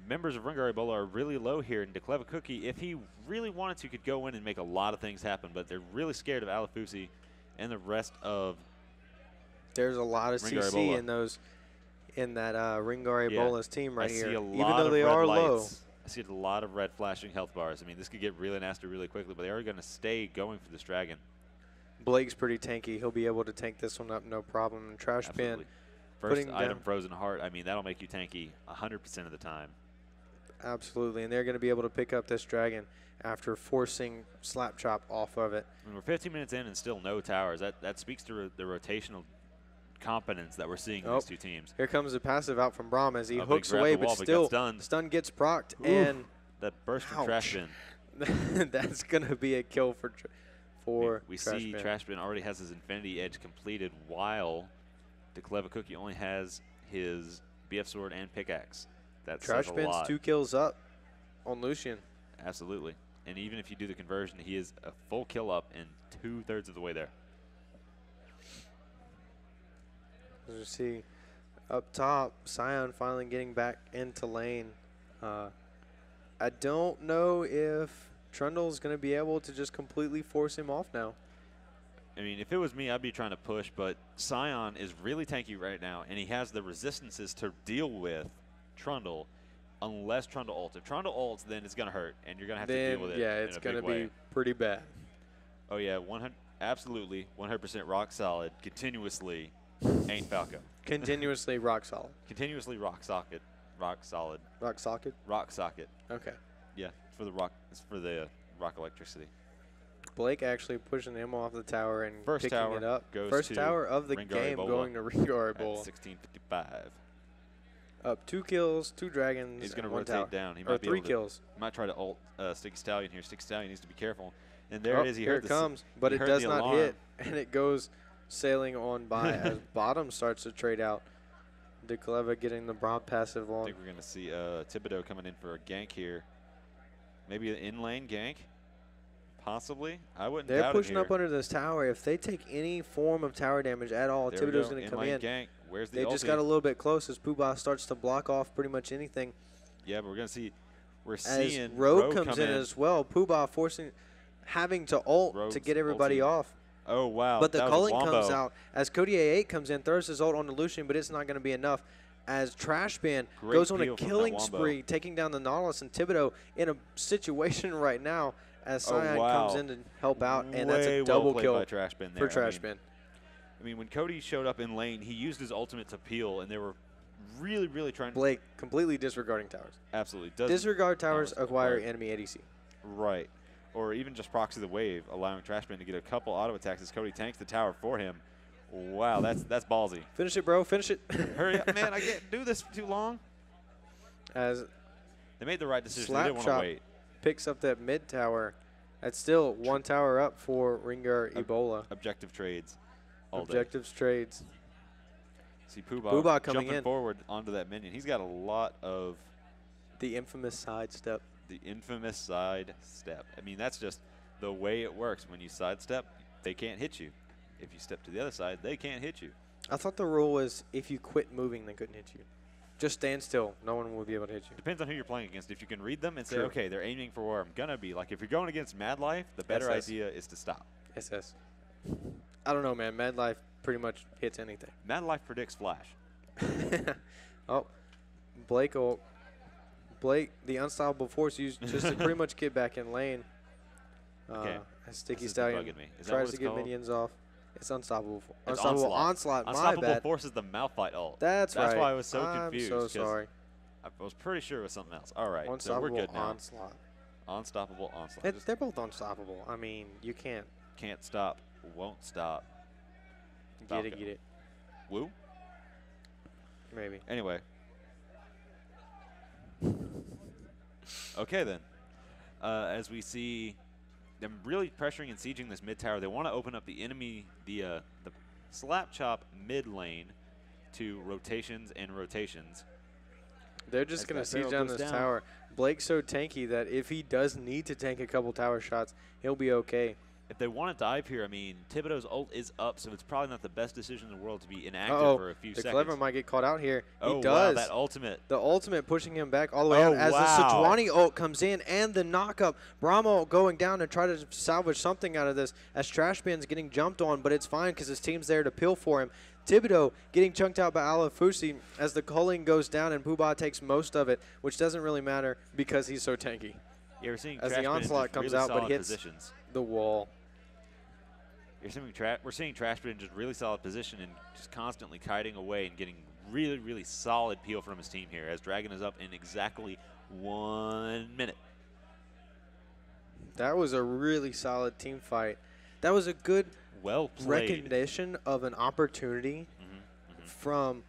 [SPEAKER 2] Members of Rengar E-Bola are really low here, and DeCleva Cookie, if he really wanted to, could go in and make a lot of things happen, but they're really scared of Alafusi and the rest of
[SPEAKER 1] There's a lot of
[SPEAKER 2] Rengar
[SPEAKER 1] CC
[SPEAKER 2] E-Bola.
[SPEAKER 1] in that Rengar
[SPEAKER 2] Yeah,
[SPEAKER 1] E-Bola's team right
[SPEAKER 2] I
[SPEAKER 1] here.
[SPEAKER 2] see a
[SPEAKER 1] Even
[SPEAKER 2] lot
[SPEAKER 1] though
[SPEAKER 2] of
[SPEAKER 1] they
[SPEAKER 2] red
[SPEAKER 1] are
[SPEAKER 2] lights.
[SPEAKER 1] low.
[SPEAKER 2] I see a lot of red flashing health bars. I mean, this could get really nasty really quickly, but they are going to stay going for this dragon.
[SPEAKER 1] Blake's pretty tanky. He'll be able to tank this one up no problem. And Trash
[SPEAKER 2] Absolutely.
[SPEAKER 1] Bin.
[SPEAKER 2] First
[SPEAKER 1] putting
[SPEAKER 2] item,
[SPEAKER 1] down-
[SPEAKER 2] Frozen Heart. I mean, that'll make you tanky 100% of the time.
[SPEAKER 1] Absolutely. And they're going to be able to pick up this dragon after forcing Slapchop off of it.
[SPEAKER 2] I mean, we're 15 minutes in and still no towers. That speaks to the rotational competence that we're seeing in these two teams.
[SPEAKER 1] Here comes the passive out from Braum as he
[SPEAKER 2] Oh,
[SPEAKER 1] hooks
[SPEAKER 2] he grabbed
[SPEAKER 1] away,
[SPEAKER 2] the
[SPEAKER 1] but
[SPEAKER 2] wall, but
[SPEAKER 1] still
[SPEAKER 2] got stunned.
[SPEAKER 1] stun gets procced.
[SPEAKER 2] Oof.
[SPEAKER 1] And
[SPEAKER 2] That burst from
[SPEAKER 1] Ouch.
[SPEAKER 2] Trash Bin.
[SPEAKER 1] that's going to be a kill for
[SPEAKER 2] We
[SPEAKER 1] Trash
[SPEAKER 2] see
[SPEAKER 1] Bin.
[SPEAKER 2] Trash Bin already has his Infinity Edge completed, while DeCleva Cookie only has his BF Sword and Pickaxe. That
[SPEAKER 1] Trash
[SPEAKER 2] says a
[SPEAKER 1] Bin's
[SPEAKER 2] lot.
[SPEAKER 1] 2 kills up on Lucian.
[SPEAKER 2] Absolutely. And even if you do the conversion, he is a full kill up and 2/3 of the way there.
[SPEAKER 1] As you see up top, Scion finally getting back into lane. I don't know if Trundle's going to be able to just completely force him off now.
[SPEAKER 2] I mean, if it was me, I'd be trying to push, but Scion is really tanky right now, and he has the resistances to deal with Trundle unless Trundle ults. If Trundle ults, then it's going to hurt, and you're going to have to deal with it.
[SPEAKER 1] Yeah, it's going to be pretty bad.
[SPEAKER 2] Oh, yeah, absolutely, 100% rock solid, continuously ain't Falco.
[SPEAKER 1] Continuously rock solid.
[SPEAKER 2] Continuously rock socket, rock solid.
[SPEAKER 1] Rock socket?
[SPEAKER 2] Rock socket.
[SPEAKER 1] Okay.
[SPEAKER 2] Yeah, it's for the rock electricity.
[SPEAKER 1] Blake actually pushing him off the tower and
[SPEAKER 2] First
[SPEAKER 1] picking
[SPEAKER 2] tower
[SPEAKER 1] it up.
[SPEAKER 2] goes
[SPEAKER 1] First
[SPEAKER 2] to
[SPEAKER 1] tower of the
[SPEAKER 2] Rengar
[SPEAKER 1] game
[SPEAKER 2] E-Bola
[SPEAKER 1] going to Rengar
[SPEAKER 2] at
[SPEAKER 1] E-Bola.
[SPEAKER 2] 16:55.
[SPEAKER 1] Up 2 kills, 2 dragons.
[SPEAKER 2] He's going to
[SPEAKER 1] and 1
[SPEAKER 2] rotate
[SPEAKER 1] tower.
[SPEAKER 2] down. He
[SPEAKER 1] Or
[SPEAKER 2] might be
[SPEAKER 1] 3
[SPEAKER 2] able to,
[SPEAKER 1] kills.
[SPEAKER 2] He might try to ult Sticky Stallion here. Sticky Stallion needs to be careful. And there it is. He
[SPEAKER 1] Here
[SPEAKER 2] heard
[SPEAKER 1] it comes, but
[SPEAKER 2] he
[SPEAKER 1] it
[SPEAKER 2] heard
[SPEAKER 1] does
[SPEAKER 2] the
[SPEAKER 1] not
[SPEAKER 2] alarm.
[SPEAKER 1] hit, and it goes sailing on by as bottom starts to trade out. DeCleva getting the broad passive
[SPEAKER 2] I
[SPEAKER 1] on.
[SPEAKER 2] think we're going to see Thibodeau coming in for a gank here. Maybe an in-lane gank, possibly. I wouldn't doubt
[SPEAKER 1] They're
[SPEAKER 2] it
[SPEAKER 1] pushing
[SPEAKER 2] here.
[SPEAKER 1] up under this tower. If they take any form of tower damage at all,
[SPEAKER 2] There we
[SPEAKER 1] Thibodeau's
[SPEAKER 2] go.
[SPEAKER 1] going to come
[SPEAKER 2] In-lane
[SPEAKER 1] in.
[SPEAKER 2] gank. Where's the
[SPEAKER 1] They just
[SPEAKER 2] ulti?
[SPEAKER 1] got a little bit close as Poobah starts to block off pretty much anything.
[SPEAKER 2] Yeah, but we're going to see. We're
[SPEAKER 1] As
[SPEAKER 2] seeing
[SPEAKER 1] Rogue
[SPEAKER 2] Rogue
[SPEAKER 1] comes
[SPEAKER 2] come
[SPEAKER 1] in as well. Poobah having to ult
[SPEAKER 2] Rogue's
[SPEAKER 1] to get everybody
[SPEAKER 2] ulti.
[SPEAKER 1] off.
[SPEAKER 2] Oh, wow.
[SPEAKER 1] But the
[SPEAKER 2] that was a
[SPEAKER 1] culling
[SPEAKER 2] wombo.
[SPEAKER 1] comes out as Cody A8 comes in, throws his ult on the Lucian, but it's not going to be enough. As Trash Bin
[SPEAKER 2] Great
[SPEAKER 1] goes on a
[SPEAKER 2] peel from that
[SPEAKER 1] killing
[SPEAKER 2] wombo.
[SPEAKER 1] spree, taking down the Nautilus and Thibodeau in a situation right now as
[SPEAKER 2] Oh,
[SPEAKER 1] Scion
[SPEAKER 2] wow.
[SPEAKER 1] comes in to help out, and that's
[SPEAKER 2] Way
[SPEAKER 1] a
[SPEAKER 2] well
[SPEAKER 1] double
[SPEAKER 2] played
[SPEAKER 1] kill
[SPEAKER 2] by Trash Bin
[SPEAKER 1] for
[SPEAKER 2] there.
[SPEAKER 1] Trash Bin.
[SPEAKER 2] I mean, when Cody showed up in lane, he used his ultimate to peel, and they were really, really trying
[SPEAKER 1] Blake completely disregarding towers.
[SPEAKER 2] Absolutely.
[SPEAKER 1] Disregard towers,
[SPEAKER 2] Towers
[SPEAKER 1] acquire
[SPEAKER 2] acquire.
[SPEAKER 1] enemy ADC.
[SPEAKER 2] Right. Or even just proxy the wave, allowing Trash Bin to get a couple auto attacks as Cody tanks the tower for him. Wow, that's ballsy.
[SPEAKER 1] Finish it, bro. Finish it.
[SPEAKER 2] Hurry up, man. I can't do this for too long.
[SPEAKER 1] As
[SPEAKER 2] They made the right decision. They didn't want to
[SPEAKER 1] Slapchop
[SPEAKER 2] wait.
[SPEAKER 1] picks up that mid tower. That's still 1 tower up for Rengar E-Bola.
[SPEAKER 2] Objective trades all
[SPEAKER 1] Objectives trades.
[SPEAKER 2] day. See Poobah
[SPEAKER 1] coming
[SPEAKER 2] jumping
[SPEAKER 1] in.
[SPEAKER 2] forward onto that minion. He's got a lot of
[SPEAKER 1] The infamous sidestep.
[SPEAKER 2] the infamous side step. I mean, that's just the way it works. When you sidestep, they can't hit you. If you step to the other side, they can't hit you.
[SPEAKER 1] I thought the rule was if you quit moving, they couldn't hit you. Just stand still. No one will be able to hit you.
[SPEAKER 2] Depends on who you're playing against. If you can read them and say,
[SPEAKER 1] True.
[SPEAKER 2] okay, they're aiming for where I'm going to be. Like, if you're going against Mad Life, the better
[SPEAKER 1] SS.
[SPEAKER 2] idea is to stop.
[SPEAKER 1] SS. I don't know, man. Mad Life pretty much hits anything.
[SPEAKER 2] Mad Life predicts Flash.
[SPEAKER 1] Oh, Blake, the unstoppable force used just to pretty much get back in lane.
[SPEAKER 2] Okay.
[SPEAKER 1] As Sticky
[SPEAKER 2] This has been
[SPEAKER 1] Stallion
[SPEAKER 2] bugging me. Is that
[SPEAKER 1] tries
[SPEAKER 2] what
[SPEAKER 1] to
[SPEAKER 2] it's
[SPEAKER 1] get
[SPEAKER 2] called?
[SPEAKER 1] minions off. It's unstoppable.
[SPEAKER 2] It's
[SPEAKER 1] Unstoppable onslaught. My
[SPEAKER 2] Unstoppable
[SPEAKER 1] bad.
[SPEAKER 2] Force is the Malphite ult.
[SPEAKER 1] That's right.
[SPEAKER 2] That's why I was so
[SPEAKER 1] I'm
[SPEAKER 2] confused.
[SPEAKER 1] so
[SPEAKER 2] 'cause
[SPEAKER 1] sorry.
[SPEAKER 2] I was pretty sure it was something else. All right, so we're
[SPEAKER 1] Unstoppable
[SPEAKER 2] good now.
[SPEAKER 1] onslaught.
[SPEAKER 2] Unstoppable onslaught.
[SPEAKER 1] They're both unstoppable. I mean, you can't.
[SPEAKER 2] Can't stop. Won't stop.
[SPEAKER 1] Get it.
[SPEAKER 2] Woo?
[SPEAKER 1] Maybe.
[SPEAKER 2] Anyway. Okay, then. As we see them really pressuring and sieging this mid tower, they want to open up the enemy, the Slapchop mid lane to rotations and rotations.
[SPEAKER 1] They're just going to siege down this tower. Blake's so tanky that if he does need to tank a couple tower shots, he'll be okay.
[SPEAKER 2] If they want to dive here, I mean, Thibodeau's ult is up, so it's probably not the best decision in the world to be inactive for a few seconds.
[SPEAKER 1] The Clever might get caught out here.
[SPEAKER 2] Oh,
[SPEAKER 1] he does.
[SPEAKER 2] Wow, that ultimate.
[SPEAKER 1] The ultimate pushing him back all the way out as the Sejuani ult comes in and the knockup. Brahmo going down to try to salvage something out of this as Trashbin's getting jumped on, but it's fine because his team's there to peel for him. Thibodeau getting chunked out by Alafusi as the culling goes down and Puba takes most of it, which doesn't really matter because he's so tanky.
[SPEAKER 2] Yeah, we're seeing
[SPEAKER 1] as the onslaught comes out but hits the wall.
[SPEAKER 2] We're seeing Trashbin in just really solid position and just constantly kiting away and getting really, really solid peel from his team here as Dragon is up in exactly 1 minute.
[SPEAKER 1] That was a really solid team fight. That was a good recognition of an opportunity from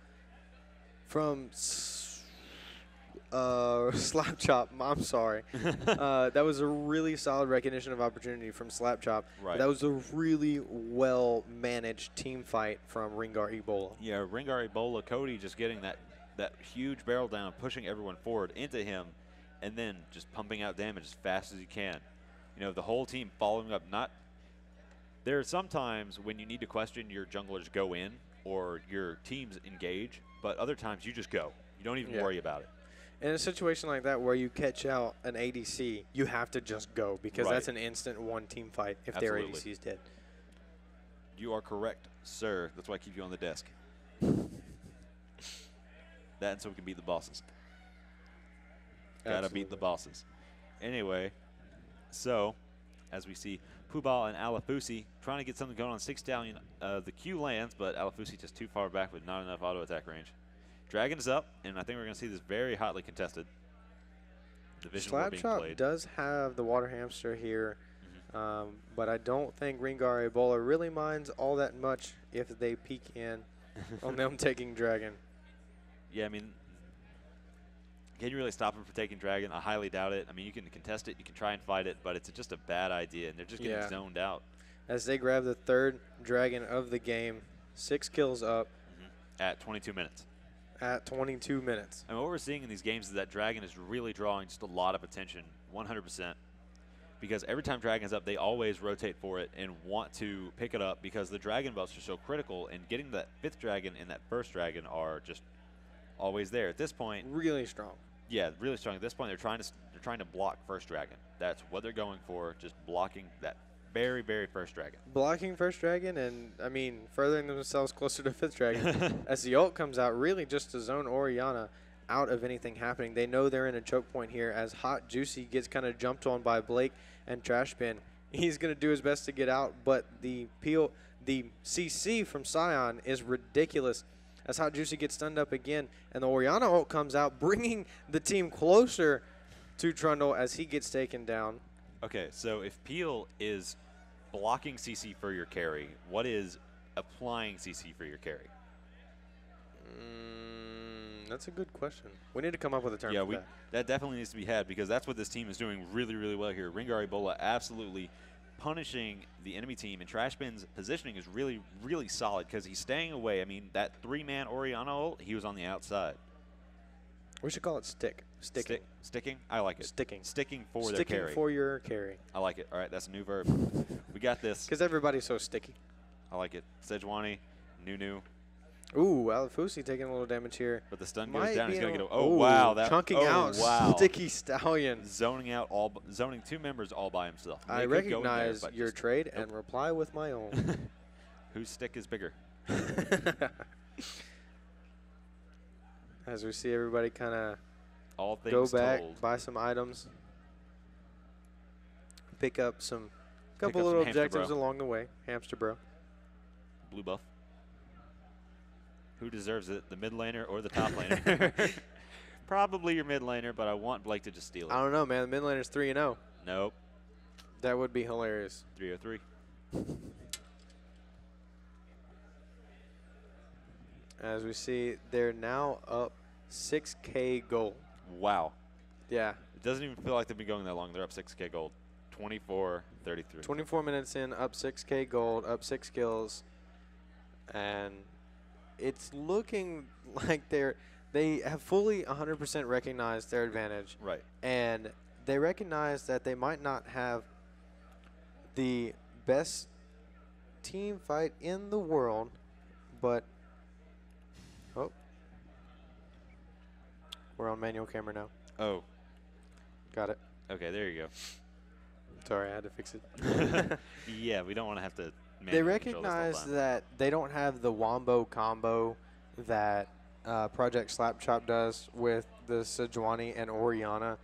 [SPEAKER 1] Slapchop. I'm sorry. That was a really solid recognition of opportunity from Slapchop.
[SPEAKER 2] Right.
[SPEAKER 1] That was a really well-managed team fight from Rengar E-Bola.
[SPEAKER 2] Yeah, Rengar E-Bola, Cody just getting that huge barrel down, pushing everyone forward into him, and then just pumping out damage as fast as you can. You know, the whole team following up. There are some times when you need to question your junglers go in or your teams engage, but other times you just go. You don't even worry about it.
[SPEAKER 1] In a situation like that where you catch out an ADC, you have to just go because that's an instant one-team fight if their ADC is dead.
[SPEAKER 2] You are correct, sir. That's why I keep you on the desk. That and so we can beat the bosses. Gotta beat the bosses. Anyway, so as we see Pubal and Alafusi trying to get something going on 6 Stallion. The Q lands, but Alafusi just too far back with not enough auto attack range. Dragon is up, and I think we're going to see this very hotly contested. Division war being played.
[SPEAKER 1] Slapchop does have the water hamster here, but I don't think Rengar E-Bola really minds all that much if they peek in on them taking Dragon.
[SPEAKER 2] Yeah, I mean, can you really stop them from taking Dragon? I highly doubt it. I mean, you can contest it, you can try and fight it, but it's just a bad idea, and they're just getting zoned out.
[SPEAKER 1] As they grab the 3rd Dragon of the game, 6 kills up.
[SPEAKER 2] At 22 minutes.
[SPEAKER 1] At 22 minutes.
[SPEAKER 2] And what we're seeing in these games is that Dragon is really drawing just a lot of attention, 100%. Because every time Dragon's up, they always rotate for it and want to pick it up because the Dragon buffs are so critical, and getting that 5th Dragon and that 1st Dragon are just always there. At this point,
[SPEAKER 1] really strong.
[SPEAKER 2] Yeah, really strong. At this point, they're trying to block 1st Dragon. That's what they're going for, just blocking that very, very 1st Dragon.
[SPEAKER 1] Blocking 1st Dragon and, I mean, furthering themselves closer to 5th Dragon. As the ult comes out, really just to zone Orianna out of anything happening. They know they're in a choke point here as Hot Juicy gets kind of jumped on by Blake and Trashbin. He's going to do his best to get out, but the CC from Sion is ridiculous as Hot Juicy gets stunned up again, and the Orianna ult comes out, bringing the team closer to Trundle as he gets taken down.
[SPEAKER 2] Okay, so if Peel is blocking CC for your carry, what is applying CC for your carry?
[SPEAKER 1] That's a good question. We need to come up with a term for that.
[SPEAKER 2] That definitely needs to be had because that's what this team is doing really, really well here. Rengar E-Bola absolutely punishing the enemy team, and Trashbin's positioning is really, really solid because he's staying away. I mean, that 3-man Orianna ult, he was on the outside.
[SPEAKER 1] We should call it sticking.
[SPEAKER 2] Sticking? I like it.
[SPEAKER 1] Sticking
[SPEAKER 2] for their carry.
[SPEAKER 1] Sticking for your carry.
[SPEAKER 2] I like it. All right, that's a new verb. We got this.
[SPEAKER 1] Because everybody's so sticky.
[SPEAKER 2] I like it. Sejuani, Nunu.
[SPEAKER 1] Ooh, Alafusi taking a little damage here.
[SPEAKER 2] But the stun goes down. He's going to get a...
[SPEAKER 1] Oh, wow. Chunking out. Wow. Sticky Stallion.
[SPEAKER 2] Zoning 2 members all by himself.
[SPEAKER 1] I recognize your trade and reply with my own.
[SPEAKER 2] Whose stick is bigger?
[SPEAKER 1] As we see everybody kind
[SPEAKER 2] of
[SPEAKER 1] go back, buy some items, pick up some couple little objectives along the way. Hamster bro.
[SPEAKER 2] Blue buff. Who deserves it, the mid laner or the top laner? probably your mid laner, but I want Blake to just steal it.
[SPEAKER 1] I don't know, man. The mid laner's 3-0.
[SPEAKER 2] Nope.
[SPEAKER 1] That would be hilarious.
[SPEAKER 2] 303.
[SPEAKER 1] As we see, they're now up 6K gold.
[SPEAKER 2] Wow.
[SPEAKER 1] Yeah.
[SPEAKER 2] It doesn't even feel like they've been going that long. They're up 6K gold. 24-33.
[SPEAKER 1] 24 minutes in, up 6K gold, up 6 kills. And it's looking like they have fully 100% recognized their advantage.
[SPEAKER 2] Right.
[SPEAKER 1] And they recognize that they might not have the best team fight in the world, but we're on manual camera now.
[SPEAKER 2] Oh.
[SPEAKER 1] Got it.
[SPEAKER 2] Okay, there you go.
[SPEAKER 1] Sorry, I had to fix it.
[SPEAKER 2] Yeah, we don't want to have to
[SPEAKER 1] They recognize that they don't have the wombo combo that Project Slapchop does with the Sejuani and Orianna,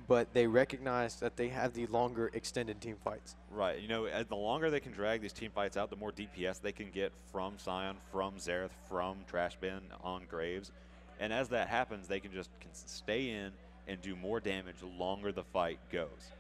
[SPEAKER 1] but they recognize that they have the longer extended team fights.
[SPEAKER 2] Right. You know, the longer they can drag these team fights out, the more DPS they can get from Sion, from Xerath, from Trashbin on Graves. And as that happens, they can just stay in and do more damage the longer the fight goes.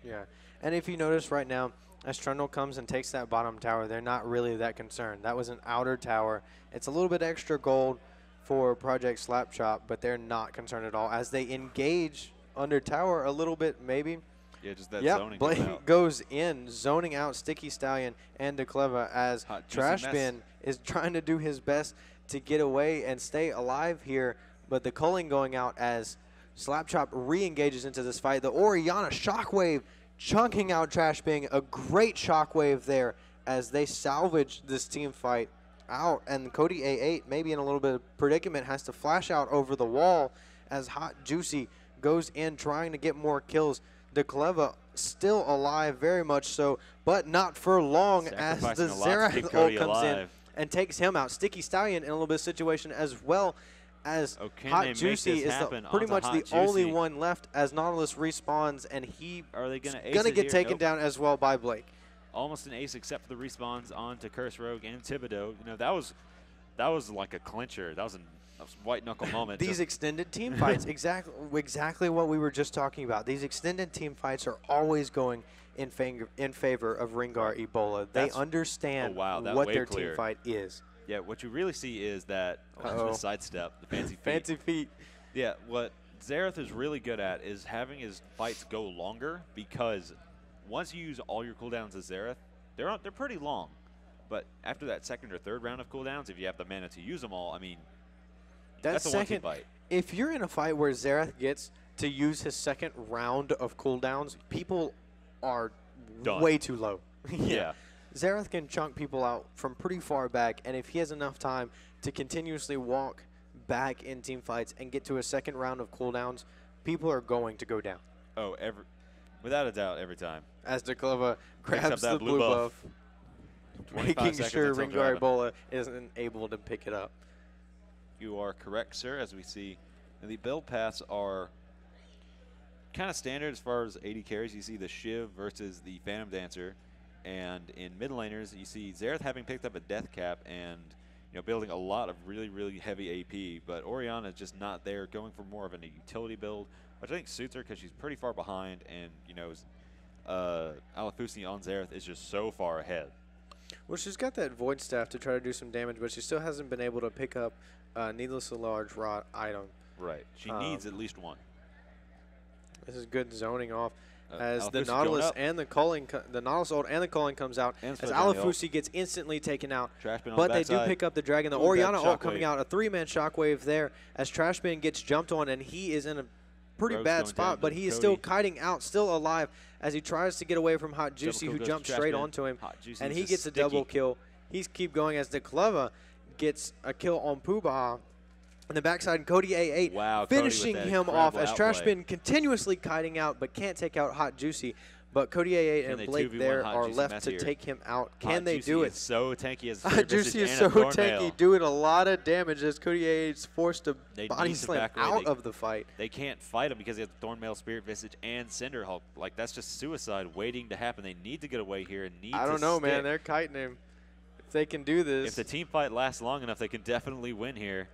[SPEAKER 1] Yeah. And if you notice right now, as Trundle comes and takes that bottom tower, they're not really that concerned. That was an outer tower. It's a little bit extra gold for Project Slapchop, but they're not concerned at all. As they engage under tower a little bit, maybe.
[SPEAKER 2] Yeah, just that zoning.
[SPEAKER 1] Blake goes in, zoning out Sticky Stallion and DeCleva as Trashbin is trying to do his best to get away and stay alive here, but the culling going out as Slapchop re-engages into this fight. The Orianna Shockwave chunking out Trashbin, a great Shockwave there as they salvage this team fight out, and Cody A8 maybe in a little bit of predicament has to flash out over the wall as Hot Juicy goes in trying to get more kills. DeCleva still alive, very much so, but not for long as the Xerath ult comes in and takes him out. Sticky Stallion in a little bit of situation as well as Hot Juicy is pretty much the only one left as Nautilus respawns, and he going to get taken down as well by Blake.
[SPEAKER 2] Almost an ace except for the respawns onto Curse Rogue and Thibodeau. You know, that was like a clincher. That was a white knuckle moment.
[SPEAKER 1] These extended team fights, exactly what we were just talking about. These extended team fights are always going in favor of Rengar E-Bola. They understand what their team fight is.
[SPEAKER 2] Yeah, what you really see is that the sidestep, the fancy feet.
[SPEAKER 1] Fancy feet.
[SPEAKER 2] Yeah, what Xerath is really good at is having his fights go longer, because once you use all your cooldowns as Xerath, they're pretty long. But after that second or third round of cooldowns, if you have the mana to use them all, I mean, that's a one-team fight. If
[SPEAKER 1] you're in a fight where Xerath gets to use his second round of cooldowns, people are way too low.
[SPEAKER 2] Yeah.
[SPEAKER 1] Xerath can chunk people out from pretty far back, and if he has enough time to continuously walk back in team fights and get to a second round of cooldowns, people are going to go down.
[SPEAKER 2] Oh, without a doubt, every time.
[SPEAKER 1] As DeCleva grabs the blue buff, making sure Rengar E-Bola isn't able to pick it up.
[SPEAKER 2] You are correct, sir. As we see, the build paths are kind of standard as far as AD carries. You see the Shiv versus the Phantom Dancer. And in mid laners, you see Xerath having picked up a death cap and building a lot of really, really heavy AP. But Orianna is just not there, going for more of a utility build, which I think suits her because she's pretty far behind. And, Alafusi on Xerath is just so far ahead.
[SPEAKER 1] Well, she's got that Void Staff to try to do some damage, but she still hasn't been able to pick up a needlessly large rod item.
[SPEAKER 2] Right. She needs at least one.
[SPEAKER 1] This is good zoning off. As the Nautilus and the culling, the Nautilus ult and the culling comes out, as Alafusi gets instantly taken out. But they do pick up the dragon. The Orianna ult coming out, a 3-man shockwave there as Trashbin gets jumped on, and he is in a pretty bad spot, but he is still kiting out, still alive, as he tries to get away from Hot Juicy, who jumps straight onto him, and he gets a double kill. He's keep going as DeCleva gets a kill on Puba. On the backside, Cody A8 finishing him off as Trashbin continuously kiting out, but can't take out Hot Juicy. But Cody A8 and Blake there are left to take him out. Can they do it?
[SPEAKER 2] So tanky as
[SPEAKER 1] Hot Juicy is so tanky, doing a lot of damage as Cody A8 is forced to body slam out of the fight.
[SPEAKER 2] They can't fight him because he has Thornmail, Spirit Visage, and Cinderhulk. Like, that's just suicide waiting to happen. They need to get away here and need to
[SPEAKER 1] I don't know, man. They're kiting him. They can do this.
[SPEAKER 2] If the team fight lasts long enough, they can definitely win here.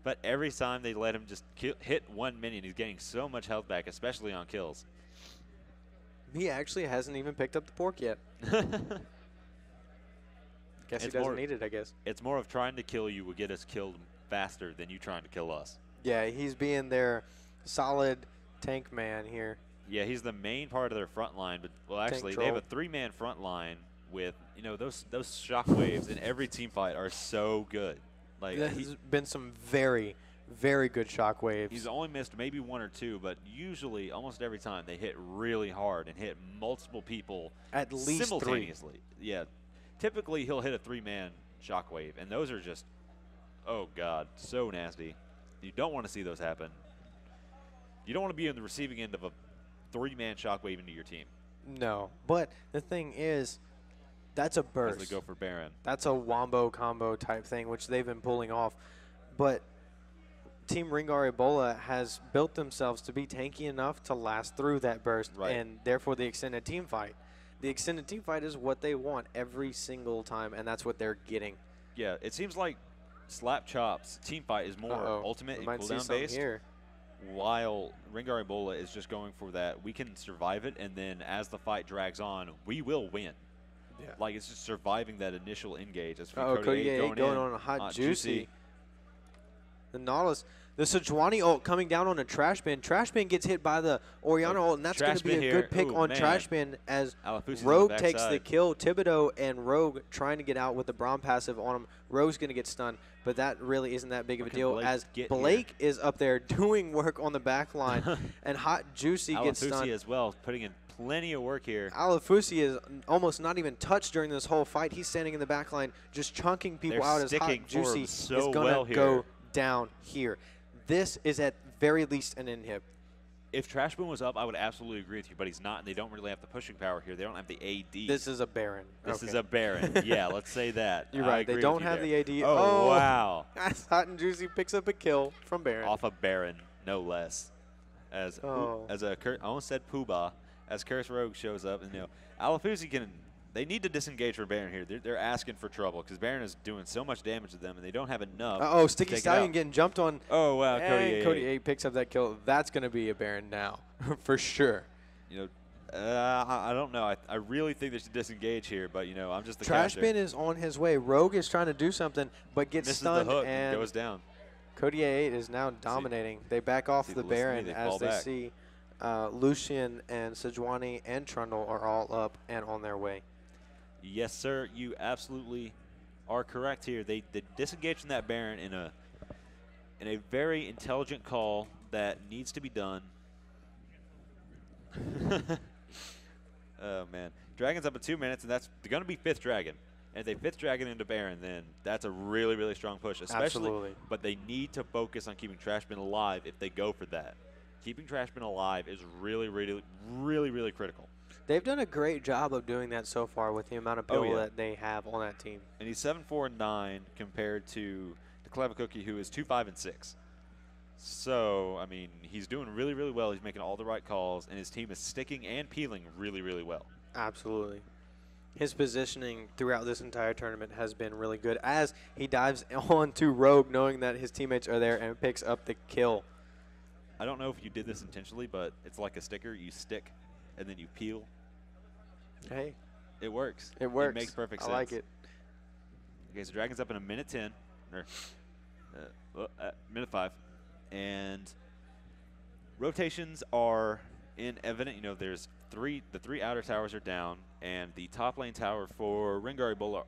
[SPEAKER 2] But every time they let him just hit one minion, he's getting so much health back, especially on kills.
[SPEAKER 1] He actually hasn't even picked up the pork yet. Guess he doesn't need it, I guess.
[SPEAKER 2] It's more of trying to kill you will get us killed faster than you trying to kill us.
[SPEAKER 1] Yeah, he's being their solid tank man here.
[SPEAKER 2] Yeah, he's the main part of their front line. But, well, actually, they have a 3-man front line with, you know, those shockwaves in every team fight are so good. Like,
[SPEAKER 1] there's been some very, very good shockwaves.
[SPEAKER 2] He's only missed maybe 1 or 2, but usually, almost every time, they hit really hard and hit multiple people
[SPEAKER 1] at least
[SPEAKER 2] simultaneously.
[SPEAKER 1] 3.
[SPEAKER 2] Yeah. Typically, he'll hit a 3-man shockwave, and those are just, oh, God, so nasty. You don't want to see those happen. You don't want to be on the receiving end of a 3-man shockwave into your team.
[SPEAKER 1] No, but the thing is, that's a burst.
[SPEAKER 2] As they go for Baron.
[SPEAKER 1] That's a wombo combo type thing, which they've been pulling off. But Team Rengar E-Bola has built themselves to be tanky enough to last through that burst, and therefore the extended team fight. The extended team fight is what they want every single time, and that's what they're getting.
[SPEAKER 2] Yeah, it seems like Slapchop's team fight is more ultimate and cooldown based, while Rengar E-Bola is just going for that. We can survive it, and then as the fight drags on, we will win. Yeah. Like, it's just surviving that initial engage.
[SPEAKER 1] Cody A going on a hot juicy. The Nautilus. The Sejuani ult coming down on a Trash Bin. Trash Bin gets hit by the Orianna ult, and that's going to be a good pick on Trash Bin as Rogue takes the kill. Thibodeau and Rogue trying to get out with the Braum passive on him. Rogue's going to get stunned, but that really isn't that big of a deal as Blake is up there doing work on the back line, and Hot Juicy gets stunned.
[SPEAKER 2] as well, putting in plenty of work here.
[SPEAKER 1] Alafusi is almost not even touched during this whole fight. He's standing in the back line just chunking people out as Hot Juicy is going to go down here. This is at very least an inhib.
[SPEAKER 2] If Trash Bin was up, I would absolutely agree with you, but he's not, and they don't really have the pushing power here. They don't have the AD.
[SPEAKER 1] This is a Baron.
[SPEAKER 2] This is a Baron. Yeah, let's say that.
[SPEAKER 1] You're right. They don't have the AD.
[SPEAKER 2] Oh, wow.
[SPEAKER 1] Hot and Juicy picks up a kill from Baron.
[SPEAKER 2] Off of Baron, no less. As I almost said Poobah, as Curse Rogue shows up, and Alafusi can. They need to disengage for Baron here. They're asking for trouble because Baron is doing so much damage to them, and they don't have enough.
[SPEAKER 1] Sticky Stallion getting jumped on.
[SPEAKER 2] Oh, wow.
[SPEAKER 1] Cody A picks up that kill. That's going to be a Baron now, for sure.
[SPEAKER 2] I don't know. I really think they should disengage here, but, I'm just the
[SPEAKER 1] Trash Bin is on his way. Rogue is trying to do something, but gets stunned
[SPEAKER 2] the hook
[SPEAKER 1] and
[SPEAKER 2] goes down.
[SPEAKER 1] Cody A8 is now dominating. They back off the Baron as they see Lucian and Sejuani and Trundle are all up and on their way.
[SPEAKER 2] Yes, sir. You absolutely are correct here. They disengage from that Baron in a very intelligent call that needs to be done. Oh, man. Dragon's up in 2 minutes, and that's going to be 5th Dragon. And if they 5th Dragon into Baron, then that's a really, really strong push.
[SPEAKER 1] Absolutely.
[SPEAKER 2] But they need to focus on keeping Trash Bin alive if they go for that. Keeping Trash Bin alive is really, really, really, really critical.
[SPEAKER 1] They've done a great job of doing that so far with the amount of people that they have on that team.
[SPEAKER 2] And he's 7-4-9 compared to the Clever Cookie, who is 2-5-6. So, I mean, he's doing really, really well. He's making all the right calls, and his team is sticking and peeling really, really well.
[SPEAKER 1] Absolutely. His positioning throughout this entire tournament has been really good as he dives onto Rogue knowing that his teammates are there and picks up the kill.
[SPEAKER 2] I don't know if you did this intentionally, but it's like a sticker. You stick, and then you peel.
[SPEAKER 1] Hey.
[SPEAKER 2] It works.
[SPEAKER 1] It works.
[SPEAKER 2] It makes perfect sense.
[SPEAKER 1] I like it.
[SPEAKER 2] Okay, so Dragon's up in a minute 10, or minute 5. And rotations are evident. There's the 3 outer towers are down, and the top lane tower for Rengar E-Bola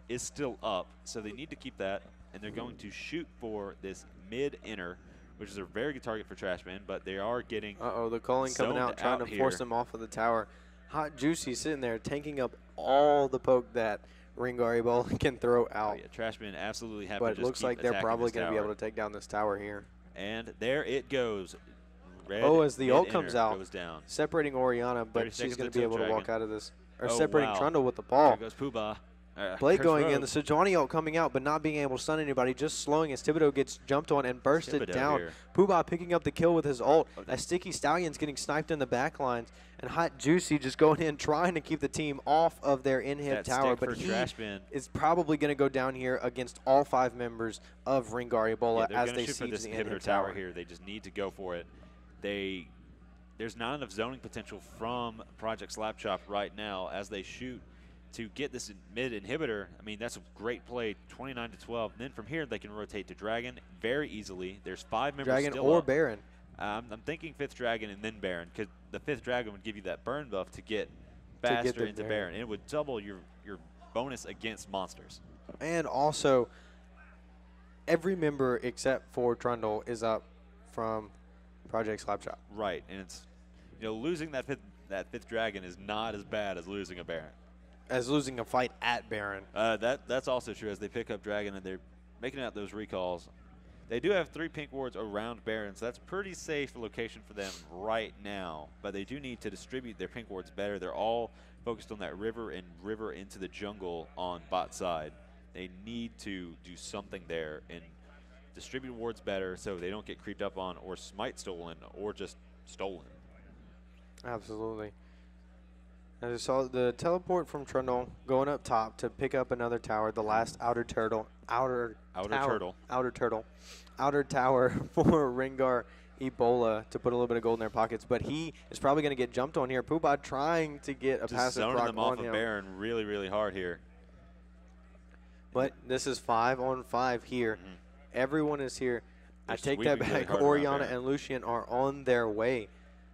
[SPEAKER 2] is still up. So they need to keep that, and they're going to shoot for this mid-inner, which is a very good target for Trash Bin, but they are getting
[SPEAKER 1] the calling coming out, trying to force them off of the tower. Hot Juicy sitting there, tanking up all the poke that Rengar E-Bola can throw out.
[SPEAKER 2] Oh, yeah, Trash Bin absolutely happy.
[SPEAKER 1] But it looks like they're probably going to be able to take down this tower here.
[SPEAKER 2] And there it goes. Red
[SPEAKER 1] as the ult comes out,
[SPEAKER 2] goes down.
[SPEAKER 1] Separating Orianna, but she's going to be able to walk out of this. Or separating Trundle with the ball.
[SPEAKER 2] There goes Poobah.
[SPEAKER 1] Blake going in, the Sejuani ult coming out, but not being able to stun anybody, just slowing as Thibodeau gets jumped on and bursted down. Poobah picking up the kill with his ult, as Sticky Stallion's getting sniped in the back lines, and Hot Juicy just going in, trying to keep the team off of their inhib tower, but he is probably going to go down here against all 5 members of Rengar E-Bola as they siege the inhib tower
[SPEAKER 2] here. They just need to go for it. There's not enough zoning potential from Project Slapchop right now as they shoot to get this mid inhibitor. I mean, that's a great play, 29 to 12. And then from here, they can rotate to Dragon very easily. There's 5 members
[SPEAKER 1] Dragon
[SPEAKER 2] still
[SPEAKER 1] or
[SPEAKER 2] up.
[SPEAKER 1] Baron.
[SPEAKER 2] I'm thinking 5th Dragon and then Baron, because the 5th Dragon would give you that burn buff to get faster into Baron. And it would double your bonus against monsters.
[SPEAKER 1] And also, every member except for Trundle is up from Project Slapchop.
[SPEAKER 2] Right, and it's, losing that fifth Dragon is not as bad as losing a Baron.
[SPEAKER 1] As losing a fight at Baron.
[SPEAKER 2] That's also true as they pick up Dragon and they're making out those recalls. They do have 3 pink wards around Baron, so that's a pretty safe location for them right now. But they do need to distribute their pink wards better. They're all focused on that river and river into the jungle on bot side. They need to do something there and distribute wards better so they don't get creeped up on or smite stolen or just stolen.
[SPEAKER 1] Absolutely. I just saw the teleport from Trundle going up top to pick up another tower, the last outer tower for Rengar E-Bola to put a little bit of gold in their pockets, but he is probably going to get jumped on here. Poobah trying to get a passive proc
[SPEAKER 2] them off of Baron really, really hard here.
[SPEAKER 1] But this is 5-on-5 here. Everyone is here. I take that back. Orianna and Lucian are on their way.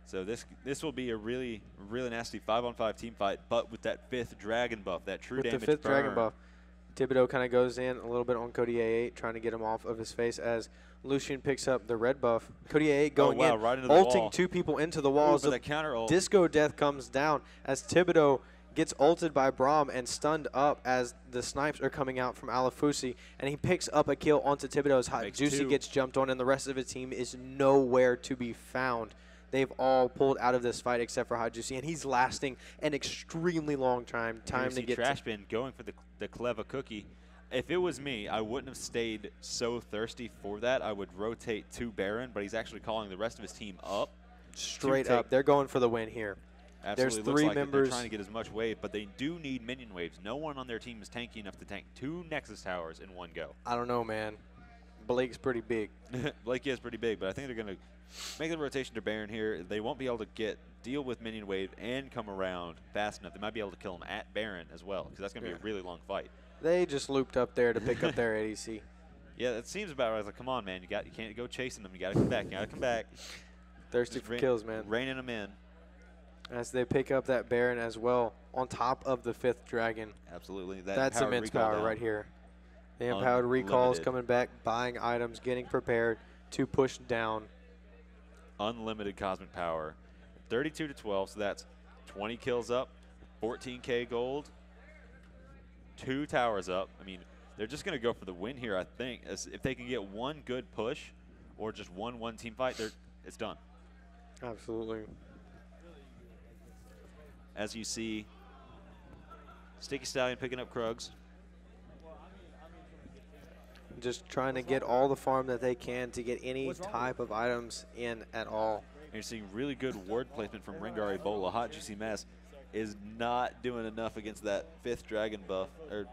[SPEAKER 2] So this will be a really, really nasty 5-on-5 team fight, but with that 5th Dragon buff, that true damage
[SPEAKER 1] with the 5th Dragon buff. Thibodeau kind of goes in a little bit on Cody A8, trying to get him off of his face as Lucian picks up the red buff. Cody A8 going in,
[SPEAKER 2] right into the
[SPEAKER 1] ulting
[SPEAKER 2] wall.
[SPEAKER 1] 2 people into the walls.
[SPEAKER 2] The counter ult.
[SPEAKER 1] Disco Death comes down as Thibodeau gets ulted by Braum and stunned up as the snipes are coming out from Alafusi, and he picks up a kill onto Thibodeau's Hot Juicy gets jumped on, and the rest of his team is nowhere to be found. They've all pulled out of this fight except for Hot Juicy, and he's lasting an extremely long time to get
[SPEAKER 2] Trash Bin going for the clever cookie. If it was me, I wouldn't have stayed so thirsty for that. I would rotate to Baron, but he's actually calling the rest of his team up.
[SPEAKER 1] Straight up. They're going for the win here.
[SPEAKER 2] Absolutely.
[SPEAKER 1] There's 3 members.
[SPEAKER 2] They're trying to get as much wave, but they do need minion waves. No one on their team is tanky enough to tank 2 Nexus towers in one go.
[SPEAKER 1] I don't know, man. Blake's pretty big.
[SPEAKER 2] Blake is pretty big, but I think they're going to make the rotation to Baron here. They won't be able to deal with minion wave and come around fast enough. They might be able to kill him at Baron as well, because that's going to be a really long fight.
[SPEAKER 1] They just looped up there to pick up their ADC.
[SPEAKER 2] Yeah, it seems about right. I was like, come on, man. You can't go chasing them. You got to come back. You got to come back.
[SPEAKER 1] Thirsty for kills, man.
[SPEAKER 2] Reining them in.
[SPEAKER 1] As they pick up that Baron as well on top of the 5th Dragon.
[SPEAKER 2] Absolutely.
[SPEAKER 1] That's immense power right here. The empowered recalls coming back, buying items, getting prepared to push down.
[SPEAKER 2] Unlimited cosmic power. 32 to 12, so that's 20 kills up, 14K gold, 2 towers up. I mean, they're just going to go for the win here, I think. If they can get one good push or just one team fight, it's done.
[SPEAKER 1] Absolutely.
[SPEAKER 2] As you see, Sticky Stallion picking up Krugs.
[SPEAKER 1] Just trying to get all the farm that they can to get any type of items in at all.
[SPEAKER 2] And you're seeing really good ward placement from Rengar E-Bola. Hot Juicy Mess is not doing enough against that 5th Dragon buff. The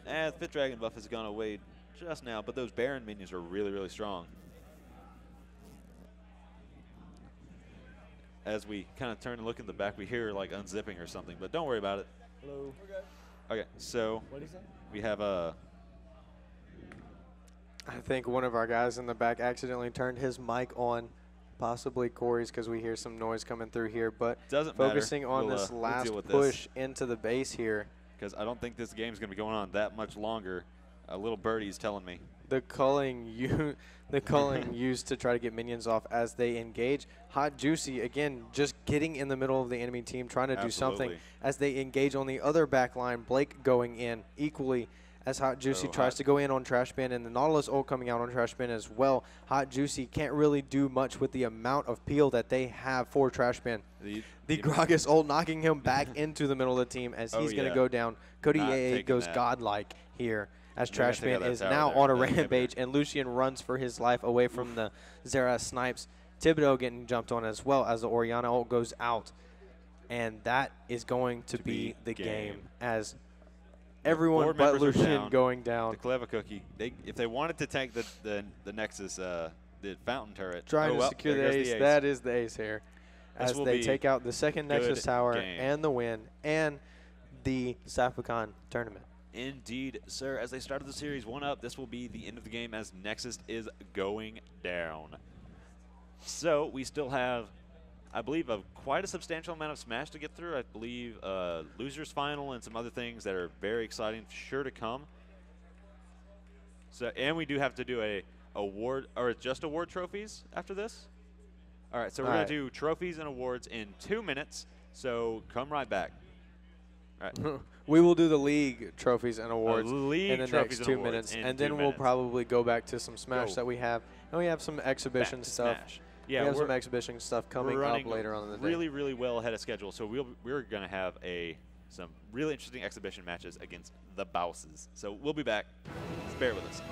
[SPEAKER 2] 5th Dragon buff has gone away just now, but those Baron minions are really, really strong. As we kind of turn and look in the back, we hear like unzipping or something, but don't worry about it.
[SPEAKER 3] Hello.
[SPEAKER 2] Okay, so we have a...
[SPEAKER 1] I think one of our guys in the back accidentally turned his mic on, possibly Corey's, because we hear some noise coming through here. But focusing on this last push into the base here.
[SPEAKER 2] Because I don't think this game's going to be going on that much longer. A little birdie's telling me.
[SPEAKER 1] The culling used to try to get minions off as they engage. Hot Juicy, again, just getting in the middle of the enemy team, trying to do something as they engage on the other back line. Blake going in equally as Hot Juicy tries to go in on Trash Bin, and the Nautilus ult coming out on Trash Bin as well. Hot Juicy can't really do much with the amount of peel that they have for Trash Bin. The Gragas ult knocking him back into the middle of the team as he's going to go down. Cody AA goes godlike here as Trashman is now on a rampage, and Lucian runs for his life away from the Zera snipes. Thibodeau getting jumped on as well as the Orianna ult goes out. And that is going to be the game as everyone but Lucian going down.
[SPEAKER 2] The Clever Cookie. If they wanted to tank the Nexus, the fountain turret.
[SPEAKER 1] Trying to secure the ace. That is the ace here. As they take out the second Nexus tower and the win and the CyPhaCon tournament.
[SPEAKER 2] Indeed, sir. As they started the series 1-up, this will be the end of the game as Nexus is going down. So we still have, I believe, quite a substantial amount of Smash to get through. I believe Losers Final and some other things that are very exciting, sure to come. So, and we do have to do a award, or just award trophies after this. All right, so we're going to do trophies and awards in 2 minutes. So come right back. All right.
[SPEAKER 1] We will do the league trophies and awards in the next 2 minutes, and then we'll probably go back to some Smash that we have, and we have some exhibition stuff. Yeah, we have some exhibition stuff coming up later on in the day.
[SPEAKER 2] Really, really well ahead of schedule. So we're going to have some really interesting exhibition matches against the Bouses. So we'll be back. Bear with us.